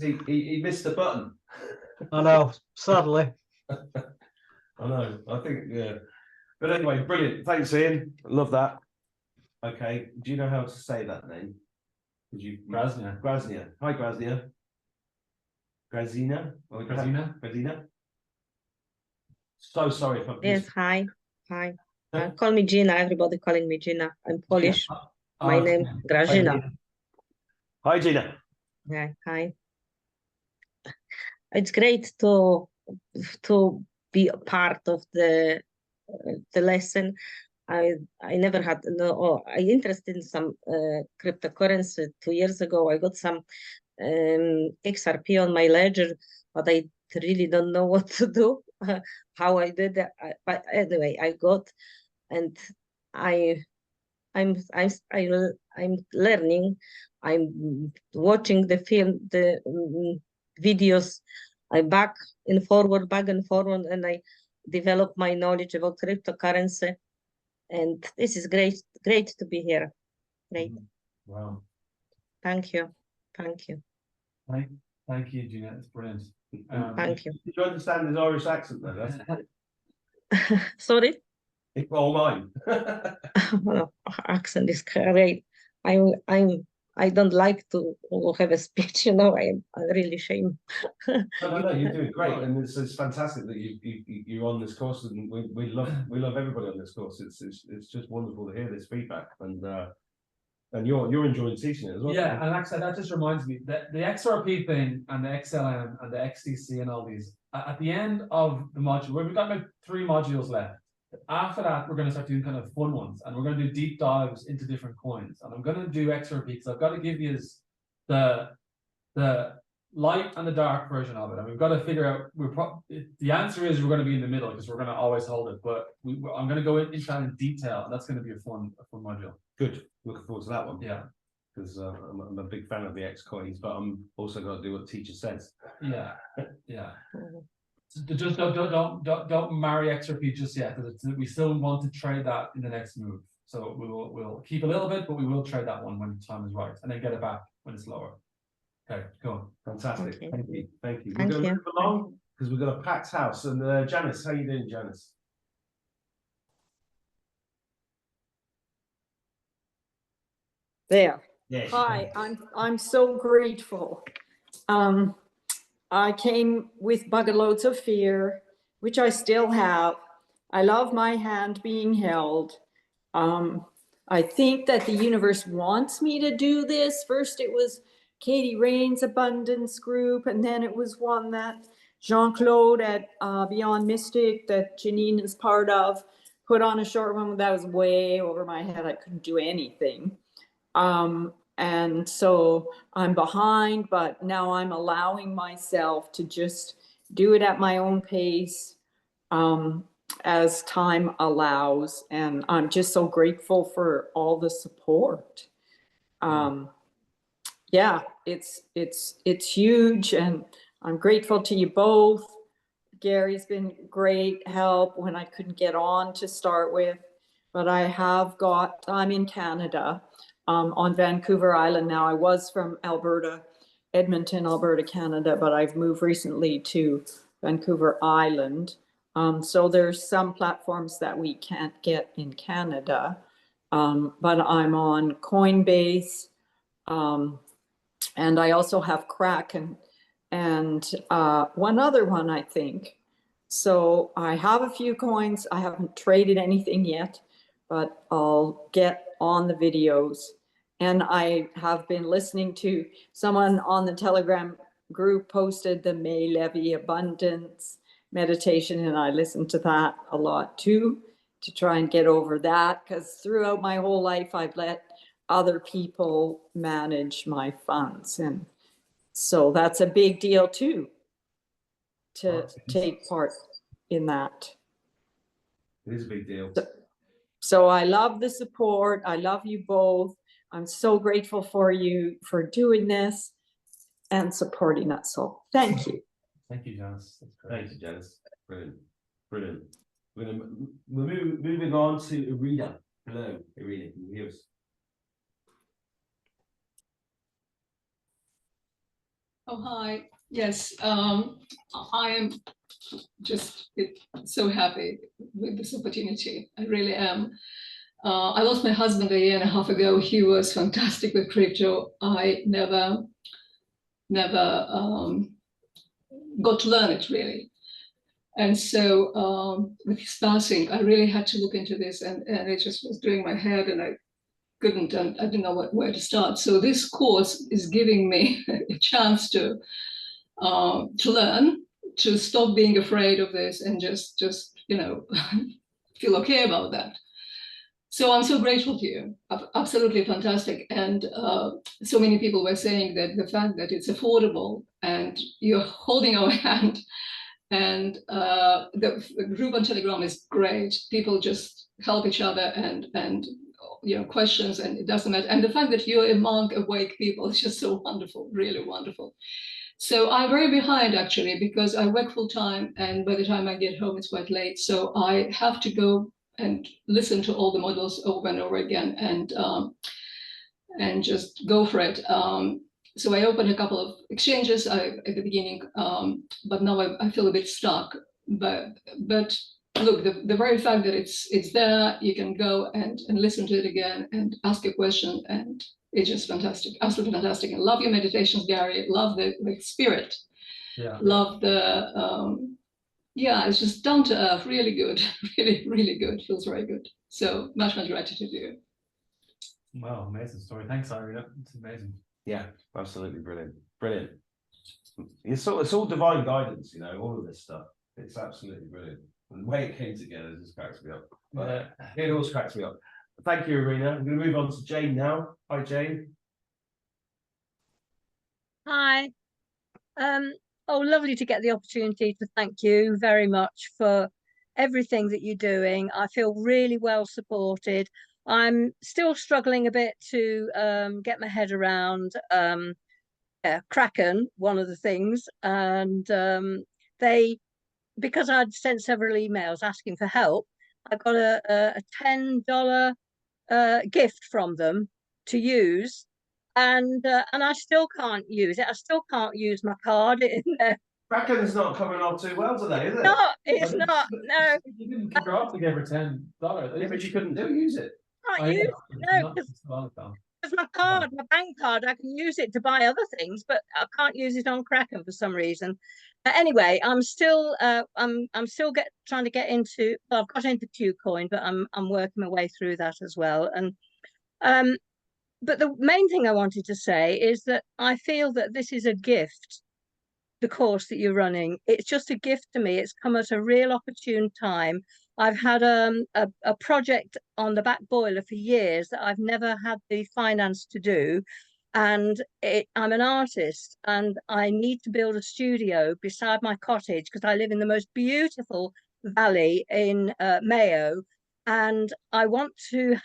He missed the button. I know, sadly. I know. I think, yeah. But anyway, brilliant. Thanks, Ian. Love that. Okay. Do you know how to say that name? Graznia. Graznia. Hi, Graznia. Grazina. So sorry if I'm Yes, hi. Call me Gina. Everybody calling me Gina. I'm Polish. My name Grażyna. Hi, Gina. Yeah, hi. It's great to be a part of the lesson. I never had I interested in some cryptocurrency 2 years ago. I got some XRP on my ledger, but I really don't know what to do. How I did that, but anyway, I got, and I'm learning. I'm watching the film, the videos. I back and forward, and I develop my knowledge about cryptocurrency. And this is great to be here. Great. Wow. Thank you. Thank you, Gina. It's brilliant. Thank you. Did you understand his Irish accent though? Sorry? It's all mine. Well, accent is great. I don't like to have a speech, you know. I'm really ashamed. No, you're doing great, and it's fantastic that you're on this course, and we love everybody on this course. It's just wonderful to hear this feedback, and you're enjoying teaching it as well. Yeah, and like I said, that just reminds me that the XRP thing and the XLM and the XDC and all these at the end of the module, we've got like 3 modules left. After that, we're going to start doing kind of fun ones, and we're going to do deep dives into different coins. And I'm going to do XRP because I've got to give you the light and the dark version of it, and we've got to figure out. The answer is we're going to be in the middle because we're going to always hold it. But I'm going to go into that in detail, and that's going to be a fun module. Good. Looking forward to that one. Yeah. Because I'm a big fan of the X coins, but I'm also going to do what the teacher says. Yeah. So just don't marry XRP just yet, because we still want to trade that in the next move. So we'll keep a little bit, but we will trade that one when the time is right, and then get it back when it's lower. Okay, cool. Fantastic. Okay. Thank you. We're Thank going to you. move along because we've got a packed house. And Janice, how you doing, Janice? There. Yes. Hi, I'm so grateful. I came with bucket loads of fear, which I still have. I love my hand being held. I think that the universe wants me to do this. First, it was Katie Rain's Abundance Group, and then it was one that Jean-Claude at Beyond Mystic that Janine is part of put on a short one that was way over my head. I couldn't do anything. And so I'm behind, but now I'm allowing myself to just do it at my own pace as time allows. And I'm just so grateful for all the support. Yeah, it's huge, and I'm grateful to you both. Gary's been great help when I couldn't get on to start with, but I'm in Canada, on Vancouver Island now. I was from Alberta, Edmonton, Alberta, Canada, but I've moved recently to Vancouver Island. So there's some platforms that we can't get in Canada, but I'm on Coinbase, and I also have Kraken and one other one, I think. So I have a few coins. I haven't traded anything yet, but I'll get on the videos. And I have been listening to someone on the Telegram group posted the May Levy Abundance meditation, and I listened to that a lot too, to try and get over that, because throughout my whole life I've let other people manage my funds, and so that's a big deal too, to take part in that. It is a big deal. So I love the support. I love you both. I'm so grateful for you for doing this and supporting us. So thank you. Thank you, Janice. Thank you, Janice. Brilliant. Brilliant. We're moving on to Irina. Hello, Irina. Can you hear us? Oh, hi. Yes, I am just so happy with this opportunity. I really am. I lost my husband a year and a half ago. He was fantastic with crypto. I never got to learn it really. And so with his passing, I really had to look into this, and it just was doing my head, and I couldn't, and I didn't know where to start. So this course is giving me a chance to learn, to stop being afraid of this, and just feel okay about that. So I'm so grateful to you. Absolutely fantastic. And so many people were saying that the fact that it's affordable and you're holding our hand, and the group on Telegram is great. People just help each other, and questions, and it doesn't matter. And the fact that you're among awake people is just so wonderful, really wonderful. So I'm very behind actually, because I work full time, and by the time I get home, it's quite late. So I have to go and listen to all the models over and over again, and just go for it. So I opened a couple of exchanges at the beginning, but now I feel a bit stuck. But look, the very fact that it's there, you can go and listen to it again and ask a question, and it's just fantastic, absolutely fantastic. And love your meditations, Gary. Love the spirit. Yeah. Love the it's just down to earth, really good, really, really good. Feels very good. So much gratitude to you. Wow, amazing story. Thanks, Irina. It's amazing. Yeah, absolutely brilliant. Brilliant. It's all divine guidance, all of this stuff. It's absolutely brilliant. And the way it came together just cracks me up. But it always cracks me up. Thank you, Irina. I'm going to move on to Jane now. Hi, Jane. Hi. Oh, lovely to get the opportunity to thank you very much for everything that you're doing. I feel really well supported. I'm still struggling a bit to get my head around Kraken, one of the things, and because I'd sent several emails asking for help, I got a $10 gift from them to use, and I still can't use it. I still can't use my card in there. Kraken's not coming on too well today, is it? No, it's not. No. You didn't give her up to give her $10. Yeah, but you couldn't use it. Can't use no, because my card, my bank card, I can use it to buy other things, but I can't use it on Kraken for some reason. Anyway, I'm still trying to get into. Well, I've got into Qcoin, but I'm working my way through that as well. And but the main thing I wanted to say is that I feel that this is a gift. The course that you're running, it's just a gift to me. It's come at a real opportune time. I've had a project on the back boiler for years that I've never had the finance to do, and I'm an artist, and I need to build a studio beside my cottage because I live in the most beautiful valley in Mayo, and I want to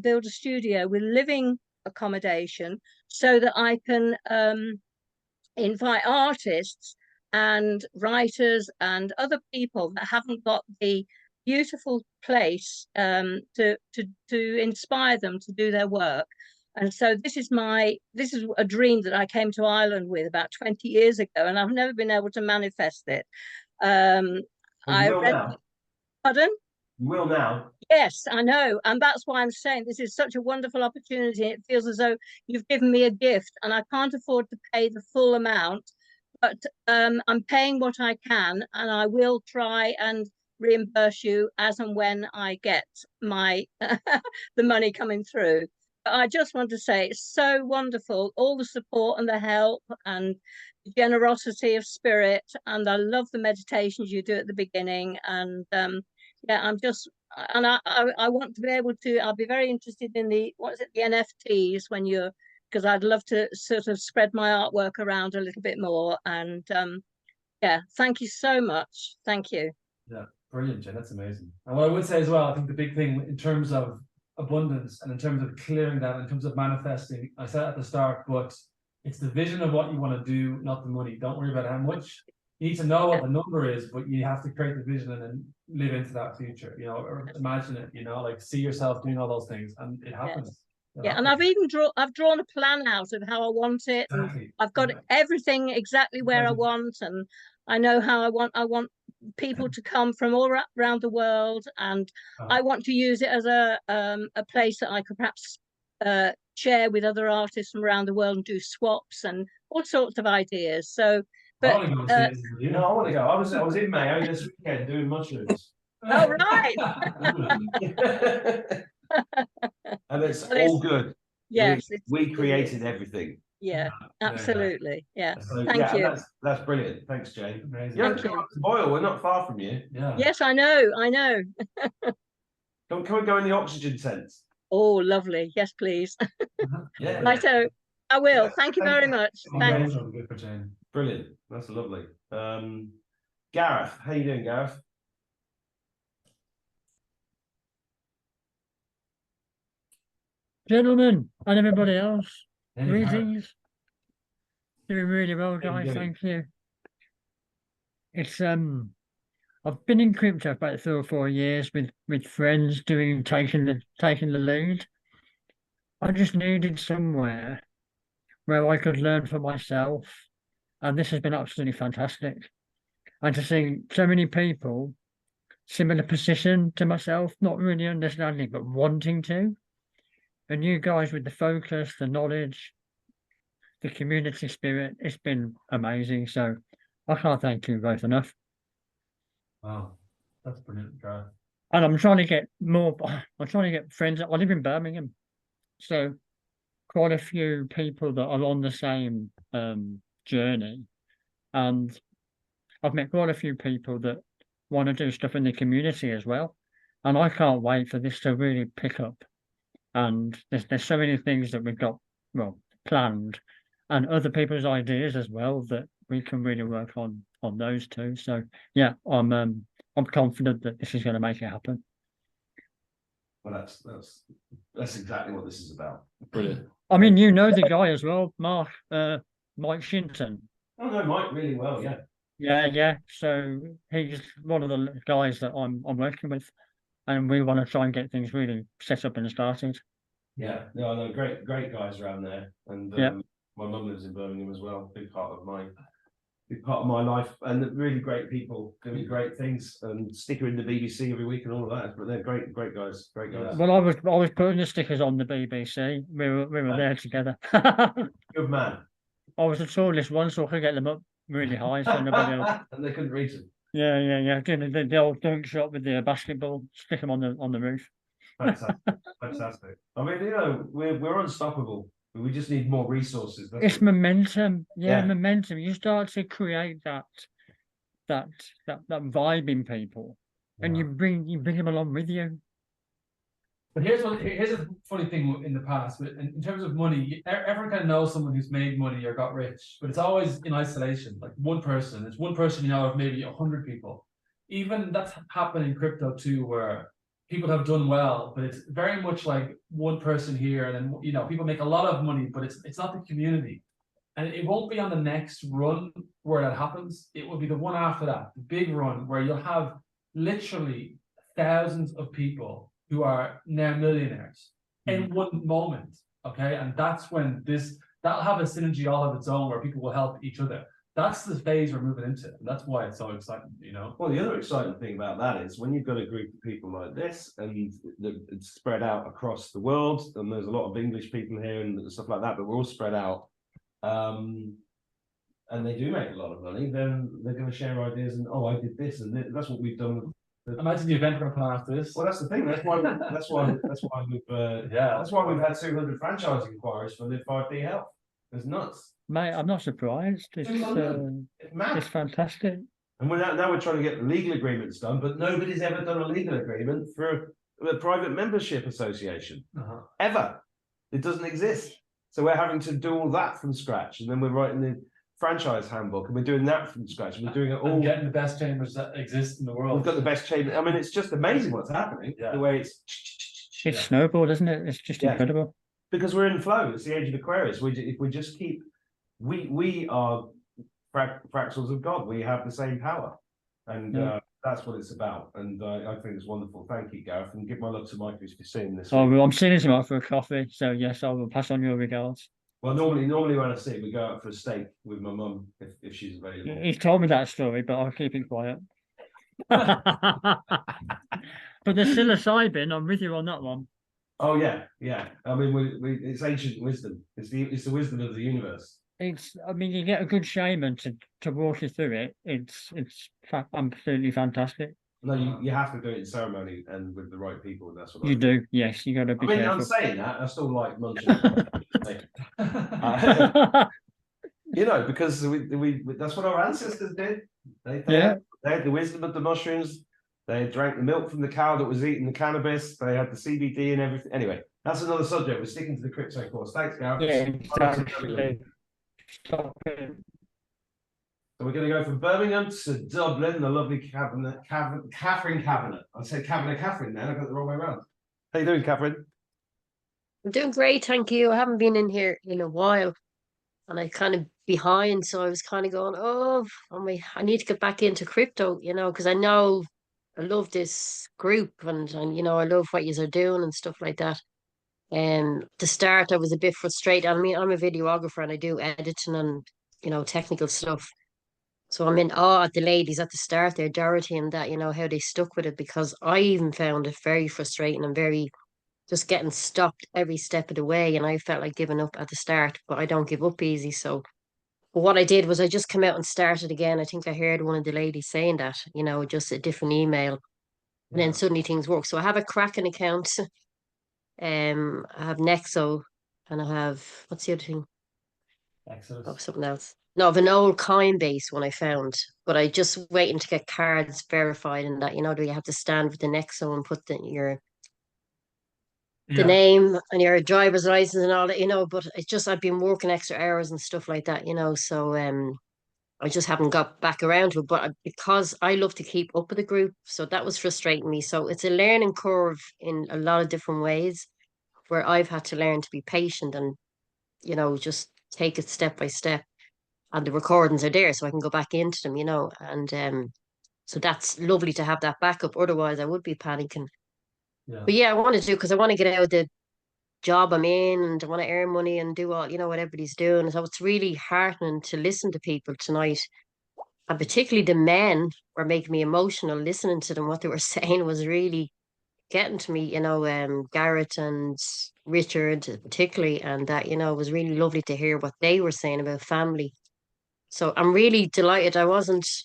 build a studio with living accommodation so that I can invite artists and writers and other people that haven't got the beautiful place to inspire them to do their work. And so this is a dream that I came to Ireland with about 20 years ago, and I've never been able to manifest it. I read, now. Pardon? You will now. Yes, I know. And that's why I'm saying this is such a wonderful opportunity. It feels as though you've given me a gift, and I can't afford to pay the full amount, but I'm paying what I can, and I will try and reimburse you as and when I get my the money coming through. But I just want to say it's so wonderful, all the support and the help and the generosity of spirit, and I love the meditations you do at the beginning. And yeah, I'm just, and I want to be able to, I'll be very interested in the, what is it, the NFTs when you're, because I'd love to sort of spread my artwork around a little bit more. And yeah, thank you so much. Thank you. Yeah, brilliant, Jen. That's amazing. And what I would say as well, I think the big thing in terms of abundance and in terms of clearing that, in terms of manifesting, I said at the start, but it's the vision of what you want to do, not the money. Don't worry about how much. You need to know what the number is, but you have to create the vision and then live into that future, you know, or imagine it, you know, like see yourself doing all those things, and it happens. Yeah, and I've drawn a plan out of how I want it, and I've got everything exactly where I want, and I know how I want people to come from all around the world, and I want to use it as a place that I could perhaps share with other artists from around the world and do swaps and all sorts of ideas. So, but I want to go and see it. You know, I want to go. I was in Mayo this weekend doing mushrooms. Oh right. And it's all good. Yes, we created everything. Yeah, absolutely. Yeah. So, Thank you. That's brilliant. Thanks, Jane. Amazing. You have to come up to Boyle. We're not far from you. Yeah. Yes, I know. Can we go in the oxygen tent? Oh, lovely. Yes, please. Yeah. Righto. I will. Thank you very much. Thanks. Brilliant. That's lovely. Gareth, how you doing, Gareth? Gentlemen and everybody else, greetings. Doing really well, guys. Thank you. It's I've been in crypto about 3 or 4 years with friends taking the lead. I just needed somewhere where I could learn for myself, and this has been absolutely fantastic. And to see so many people similar position to myself, not really understanding but wanting to. And you guys with the focus, the knowledge, the community spirit, it's been amazing. So I can't thank you both enough. Wow, that's brilliant, Gareth. And I'm trying to get more, I'm trying to get friends. I live in Birmingham. So quite a few people that are on the same journey. And I've met quite a few people that want to do stuff in the community as well. And I can't wait for this to really pick up. And there's so many things that we've got, well, planned, and other people's ideas as well that we can really work on those too. So yeah, I'm confident that this is going to make it happen. Well, that's exactly what this is about. Brilliant. I mean, you know the guy as well, Mike Shinton. I know Mike really well, yeah. Yeah. So he's one of the guys that I'm working with, and we want to try and get things really set up and started. Yeah, no, I know great guys around there, and my mum lives in Birmingham as well. Big part of my life, and really great people doing great things, and sticker in the BBC every week and all of that. But they're great guys. Well, I was putting the stickers on the BBC. We were there together. Good man. I was the tallest one, so I could get them up really high, so nobody else. And they couldn't reach them. Yeah. Doing the old dunk shot with the basketball, stick them on the roof. Fantastic. I mean, you know, we're unstoppable. We just need more resources. It's momentum. Yeah, momentum. You start to create that vibe in people, and you bring them along with you. But here's a funny thing in the past. In terms of money, everyone kind of knows someone who's made money or got rich, but it's always in isolation. Like one person. It's one person, you know, of maybe 100 people. Even that's happened in crypto too, where people have done well, but it's very much like one person here, and then people make a lot of money, but it's not the community. And it won't be on the next run where that happens. It will be the one after that, the big run, where you'll have literally thousands of people who are now millionaires in one moment. Okay. And that's when that'll have a synergy all of its own where people will help each other. That's the phase we're moving into. And that's why it's so exciting, Well, the other exciting thing about that is when you've got a group of people like this and it's spread out across the world, and there's a lot of English people here and stuff like that, but we're all spread out. And they do make a lot of money, then they're going to share ideas and I did this and that's what we've done. Imagine the event we're going to put on after this. Well, that's the thing. That's why we've had 200 franchise inquiries for Live 5D Health. It's nuts, mate. I'm not surprised. It's fantastic. And now we're trying to get legal agreements done, but nobody's ever done a legal agreement for a private membership association ever. It doesn't exist. So we're having to do all that from scratch, and then we're writing the franchise handbook, and we're doing that from scratch. And we're doing it all. And getting the best chambers that exist in the world. We've got the best chamber. I mean, it's just amazing what's happening. Yeah. The way it's snowballed, isn't it? It's just incredible. Because we're in flow. It's the age of Aquarius. If we just keep, we are fractals of God. We have the same power, and that's what it's about. And I think it's wonderful. Thank you, Gareth, and give my love to Mike who's seeing this. Oh, well, I'm seeing him out for a coffee, so yes, I will pass on your regards. Well, normally when I see it, we go out for a steak with my mum if she's available. He's told me that story, but I'll keep it quiet. But there's still a side bin. I'm with you on that one. Oh yeah. I mean, it's ancient wisdom. It's the wisdom of the universe. I mean, you get a good shaman to walk you through it. It's absolutely fantastic. No, you have to do it in ceremony and with the right people. That's what you do. Yes, you got to be careful. I'm saying that I still like munching. Because we that's what our ancestors did. They had the wisdom of the mushrooms. They drank the milk from the cow that was eating the cannabis. They had the CBD and everything. Anyway, that's another subject. We're sticking to the crypto course. Thanks, Gareth. Yeah, exactly. Stop it. So we're going to go from Birmingham to Dublin, the lovely Catherine Cabinet. I said Catherine now. I got it the wrong way around. How you doing, Catherine? I'm doing great, thank you. I haven't been in here in a while, and I kind of behind, so I was kind of going, I need to get back into crypto, because I know I love this group, and I love what you are doing and stuff like that. To start, I was a bit frustrated. I mean, I'm a videographer and I do editing and technical stuff. So I'm in awe at the ladies at the start there, Dorothy and that, how they stuck with it, because I even found it very frustrating and very just getting stopped every step of the way. And I felt like giving up at the start, but I don't give up easy. So what I did was I just came out and started again. I think I heard one of the ladies saying that, just a different email. And then suddenly things work. So I have a Kraken account. I have Nexo, and I have, what's the other thing? Exodus. Oh, something else. No, I have an old Coinbase one I found, but I just waiting to get cards verified and that, do you have to stand with the Nexo and put the name and your driver's license and all that, but it's just, I've been working extra hours and stuff like that, so I just haven't got back around to it, but because I love to keep up with the group, so that was frustrating me. So it's a learning curve in a lot of different ways where I've had to learn to be patient and, just take it step by step. And the recordings are there, so I can go back into them, and so that's lovely to have that backup. Otherwise, I would be panicking. Yeah. But yeah, I want to do, because I want to get out of the job I'm in and I want to earn money and do all, what everybody's doing. So it's really heartening to listen to people tonight. And particularly the men were making me emotional. Listening to them, what they were saying was really getting to me, Garrett and Richard particularly, and that, it was really lovely to hear what they were saying about family. So I'm really delighted. I was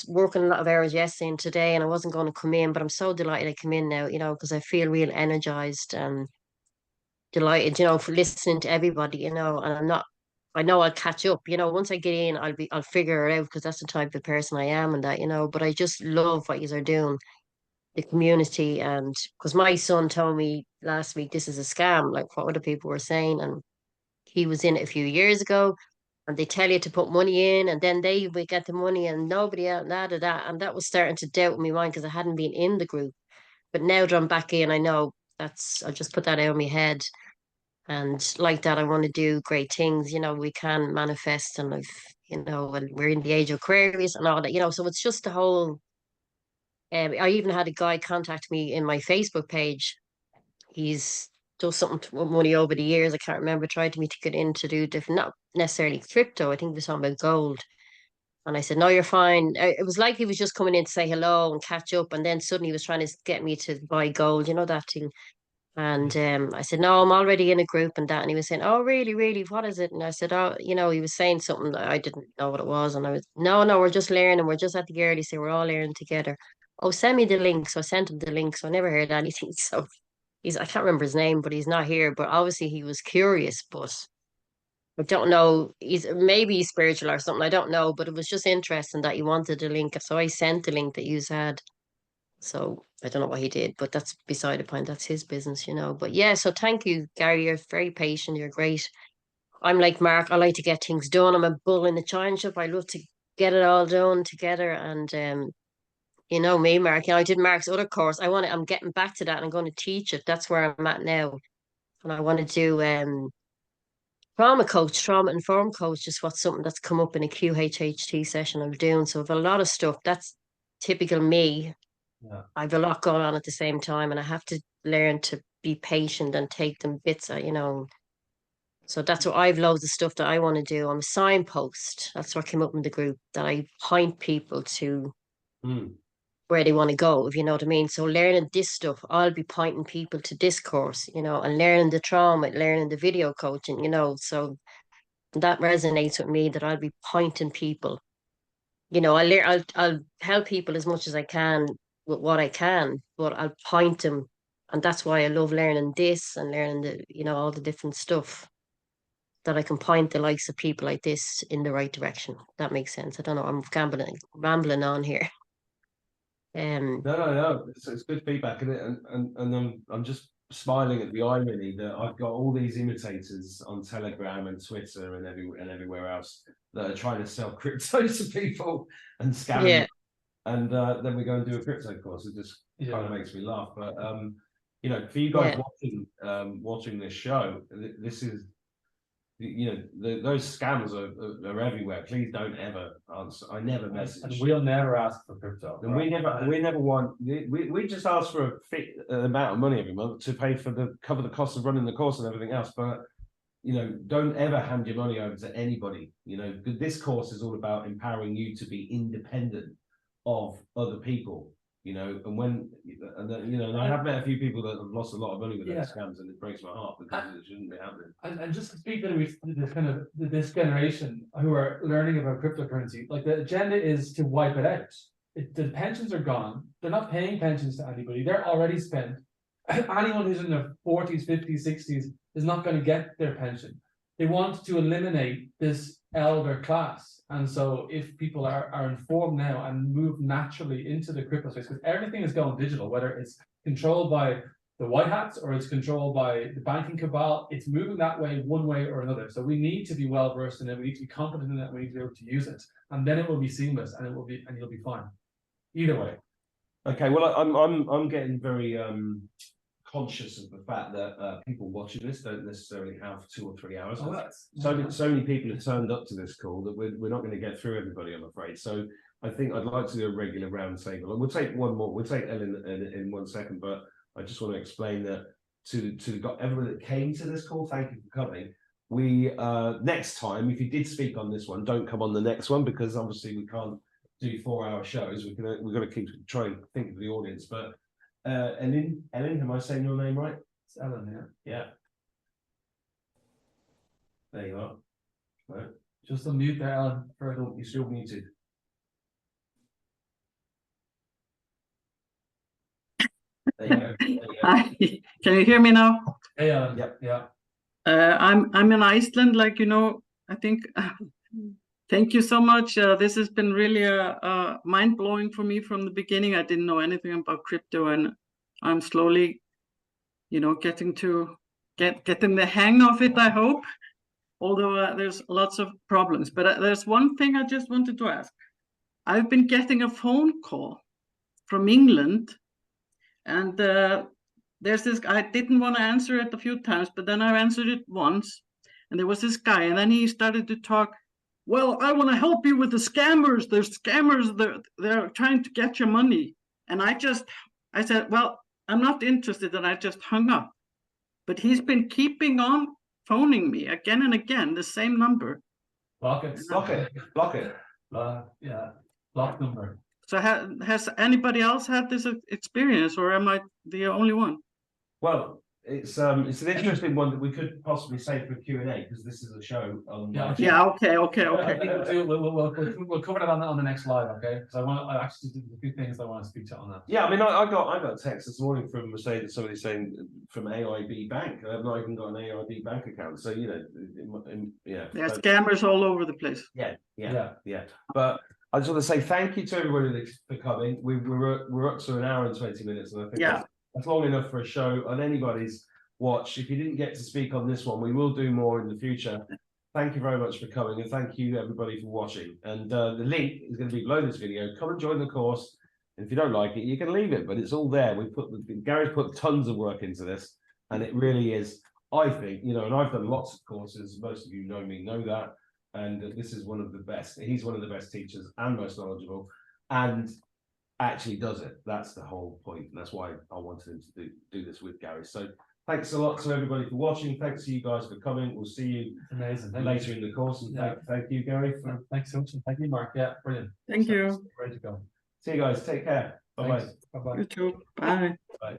working a lot of hours yesterday and today, and I wasn't going to come in, but I'm so delighted I come in now, because I feel real energized and delighted, for listening to everybody, and I know I'll catch up, once I get in, I'll figure it out, because that's the type of person I am and that, but I just love what you are doing, the community. And because my son told me last week, this is a scam, like what other people were saying. And he was in it a few years ago, and they tell you to put money in, and then they would get the money and nobody else, that. And that was starting to doubt in my mind, because I hadn't been in the group. But now that I'm back in, I know I'll just put that out of my head. And like that, I want to do great things. You know, we can manifest, and and we're in the age of Aquarius and all that, so it's just the whole, I even had a guy contact me in my Facebook page. He's done something with money over the years. I can't remember. Tried to me to get in to do different, not necessarily crypto. I think he was talking about gold. And I said, no, you're fine. It was like he was just coming in to say hello and catch up. And then suddenly he was trying to get me to buy gold, that thing. And I said, no, I'm already in a group and that. And he was saying, oh, really, really? What is it? And I said, oh, he was saying something that I didn't know what it was. And I was, no, we're just learning. We're just at the early, so we're all learning together. Oh, send me the link. So I sent him the link. So I never heard anything. So I can't remember his name, but he's not here. But obviously he was curious, but I don't know. Maybe he's spiritual or something. I don't know, but it was just interesting that he wanted the link. So I sent the link that you had. So I don't know what he did, but that's beside the point. That's his business, But yeah, so thank you, Gary. You're very patient. You're great. I'm like Mark. I like to get things done. I'm a bull in the china shop. I love to get it all done together. And me, Mark. I did Mark's other course. I'm getting back to that, and I'm going to teach it. That's where I'm at now. And I want to do trauma informed coach is something that's come up in a QHHT session I'm doing. So I've a lot of stuff that's typical me. Yeah. I've a lot going on at the same time, and I have to learn to be patient and take them bits, So that's what I've loads of stuff that I want to do. I'm a signpost. That's what came up in the group, that I point people to where they want to go, if you know what I mean. So learning this stuff, I'll be pointing people to this course, and learning the trauma, learning the video coaching, so that resonates with me, that I'll be pointing people. I'll help people as much as I can with what I can, but I'll point them. And that's why I love learning this and learning all the different stuff, that I can point the likes of people like this in the right direction. That makes sense. I don't know. I'm rambling on here. No. It's good feedback, and I'm just smiling at the irony that I've got all these imitators on Telegram and Twitter and everywhere else that are trying to sell crypto to people and scam them. And then we go and do a crypto course. It just kind of makes me laugh. But for you guys watching this show, this is, those scams are everywhere. Please don't ever answer. I never message. And we'll never ask for crypto. And we never want. We just ask for a fit amount of money every month to pay for cover the cost of running the course and everything else. But don't ever hand your money over to anybody. This course is all about empowering you to be independent of other people. And I have met a few people that have lost a lot of money with those scams, and it breaks my heart because it shouldn't be happening. And just to speak to this generation who are learning about cryptocurrency, like the agenda is to wipe it out. The pensions are gone. They're not paying pensions to anybody. They're already spent. Anyone who's in their 40s, 50s, 60s is not going to get their pension. They want to eliminate this elder class. And so if people are informed now and move naturally into the crypto space, because everything is going digital, whether it's controlled by the white hats or it's controlled by the banking cabal, it's moving that way one way or another. So we need to be well versed in it. We need to be confident in it. We need to be able to use it, and then it will be seamless, and you'll be fine. Either way. Okay. Well, I'm getting very conscious of the fact that people watching this don't necessarily have 2 or 3 hours. So many people have turned up to this call that we're not going to get through everybody, I'm afraid. So I think I'd like to do a regular roundtable, and we'll take one more. We'll take Ellen in 1 second, but I just want to explain that to everyone that came to this call, thank you for coming. We next time, if you did speak on this one, don't come on the next one, because obviously we can't do 4-hour shows. We've got to keep trying to think of the audience, but. Ellen, am I saying your name right? It's Ellen, yeah. There you are. Right. Just unmute there, Ellen. You're still muted. There you go. Hi. Can you hear me now? Hey, Ellen. Yeah. I'm in Iceland, I think. Thank you so much. This has been really mind-blowing for me from the beginning. I didn't know anything about crypto, and I'm slowly, getting the hang of it, I hope. Although there's lots of problems. But there's one thing I just wanted to ask. I've been getting a phone call from England, And there's this, I didn't want to answer it a few times, but then I answered it once. And there was this guy, and then he started to talk, well, I want to help you with the scammers. There's scammers, they're trying to get your money. And I said, well, I'm not interested, and I just hung up. But he's been keeping on phoning me again and again, the same number. Block it. Block it. Block it. Yeah. Block number. So has anybody else had this experience, or am I the only one? Well, it's an interesting one that we could possibly save for Q&A, because this is a show on. Yeah. Okay. I think we'll cover that on the next live, okay? Because I actually did a few things I want to speak to on that. Yeah, I mean, I got a text this morning from somebody saying from AIB Bank. I've not even got an AIB bank account, so you know, yeah. There's scammers all over the place. Yeah. But I just want to say thank you to everybody for coming. We're up to an hour and 20 minutes, and I think that's long enough for a show on anybody's watch. If you didn't get to speak on this one, we will do more in the future. Thank you very much for coming, and thank you everybody for watching. And the link is going to be below this video. Come and join the course. And if you don't like it, you can leave it, but it's all there. Gary's put tons of work into this, and it really is, I think, you know, and I've done lots of courses. Most of you know me, know that. And this is one of the best. He's one of the best teachers and most knowledgeable, and actually does it. That's the whole point. And that's why I wanted him to do this with Gary. So thanks a lot to everybody for watching. Thanks to you guys for coming. We'll see you later in the course. And thank you, Gary. Thanks so much. Thank you, Mark. Yeah, brilliant. Thank you. Ready to go. See you guys. Take care. Bye-bye. Bye-bye. You too. Bye. Bye.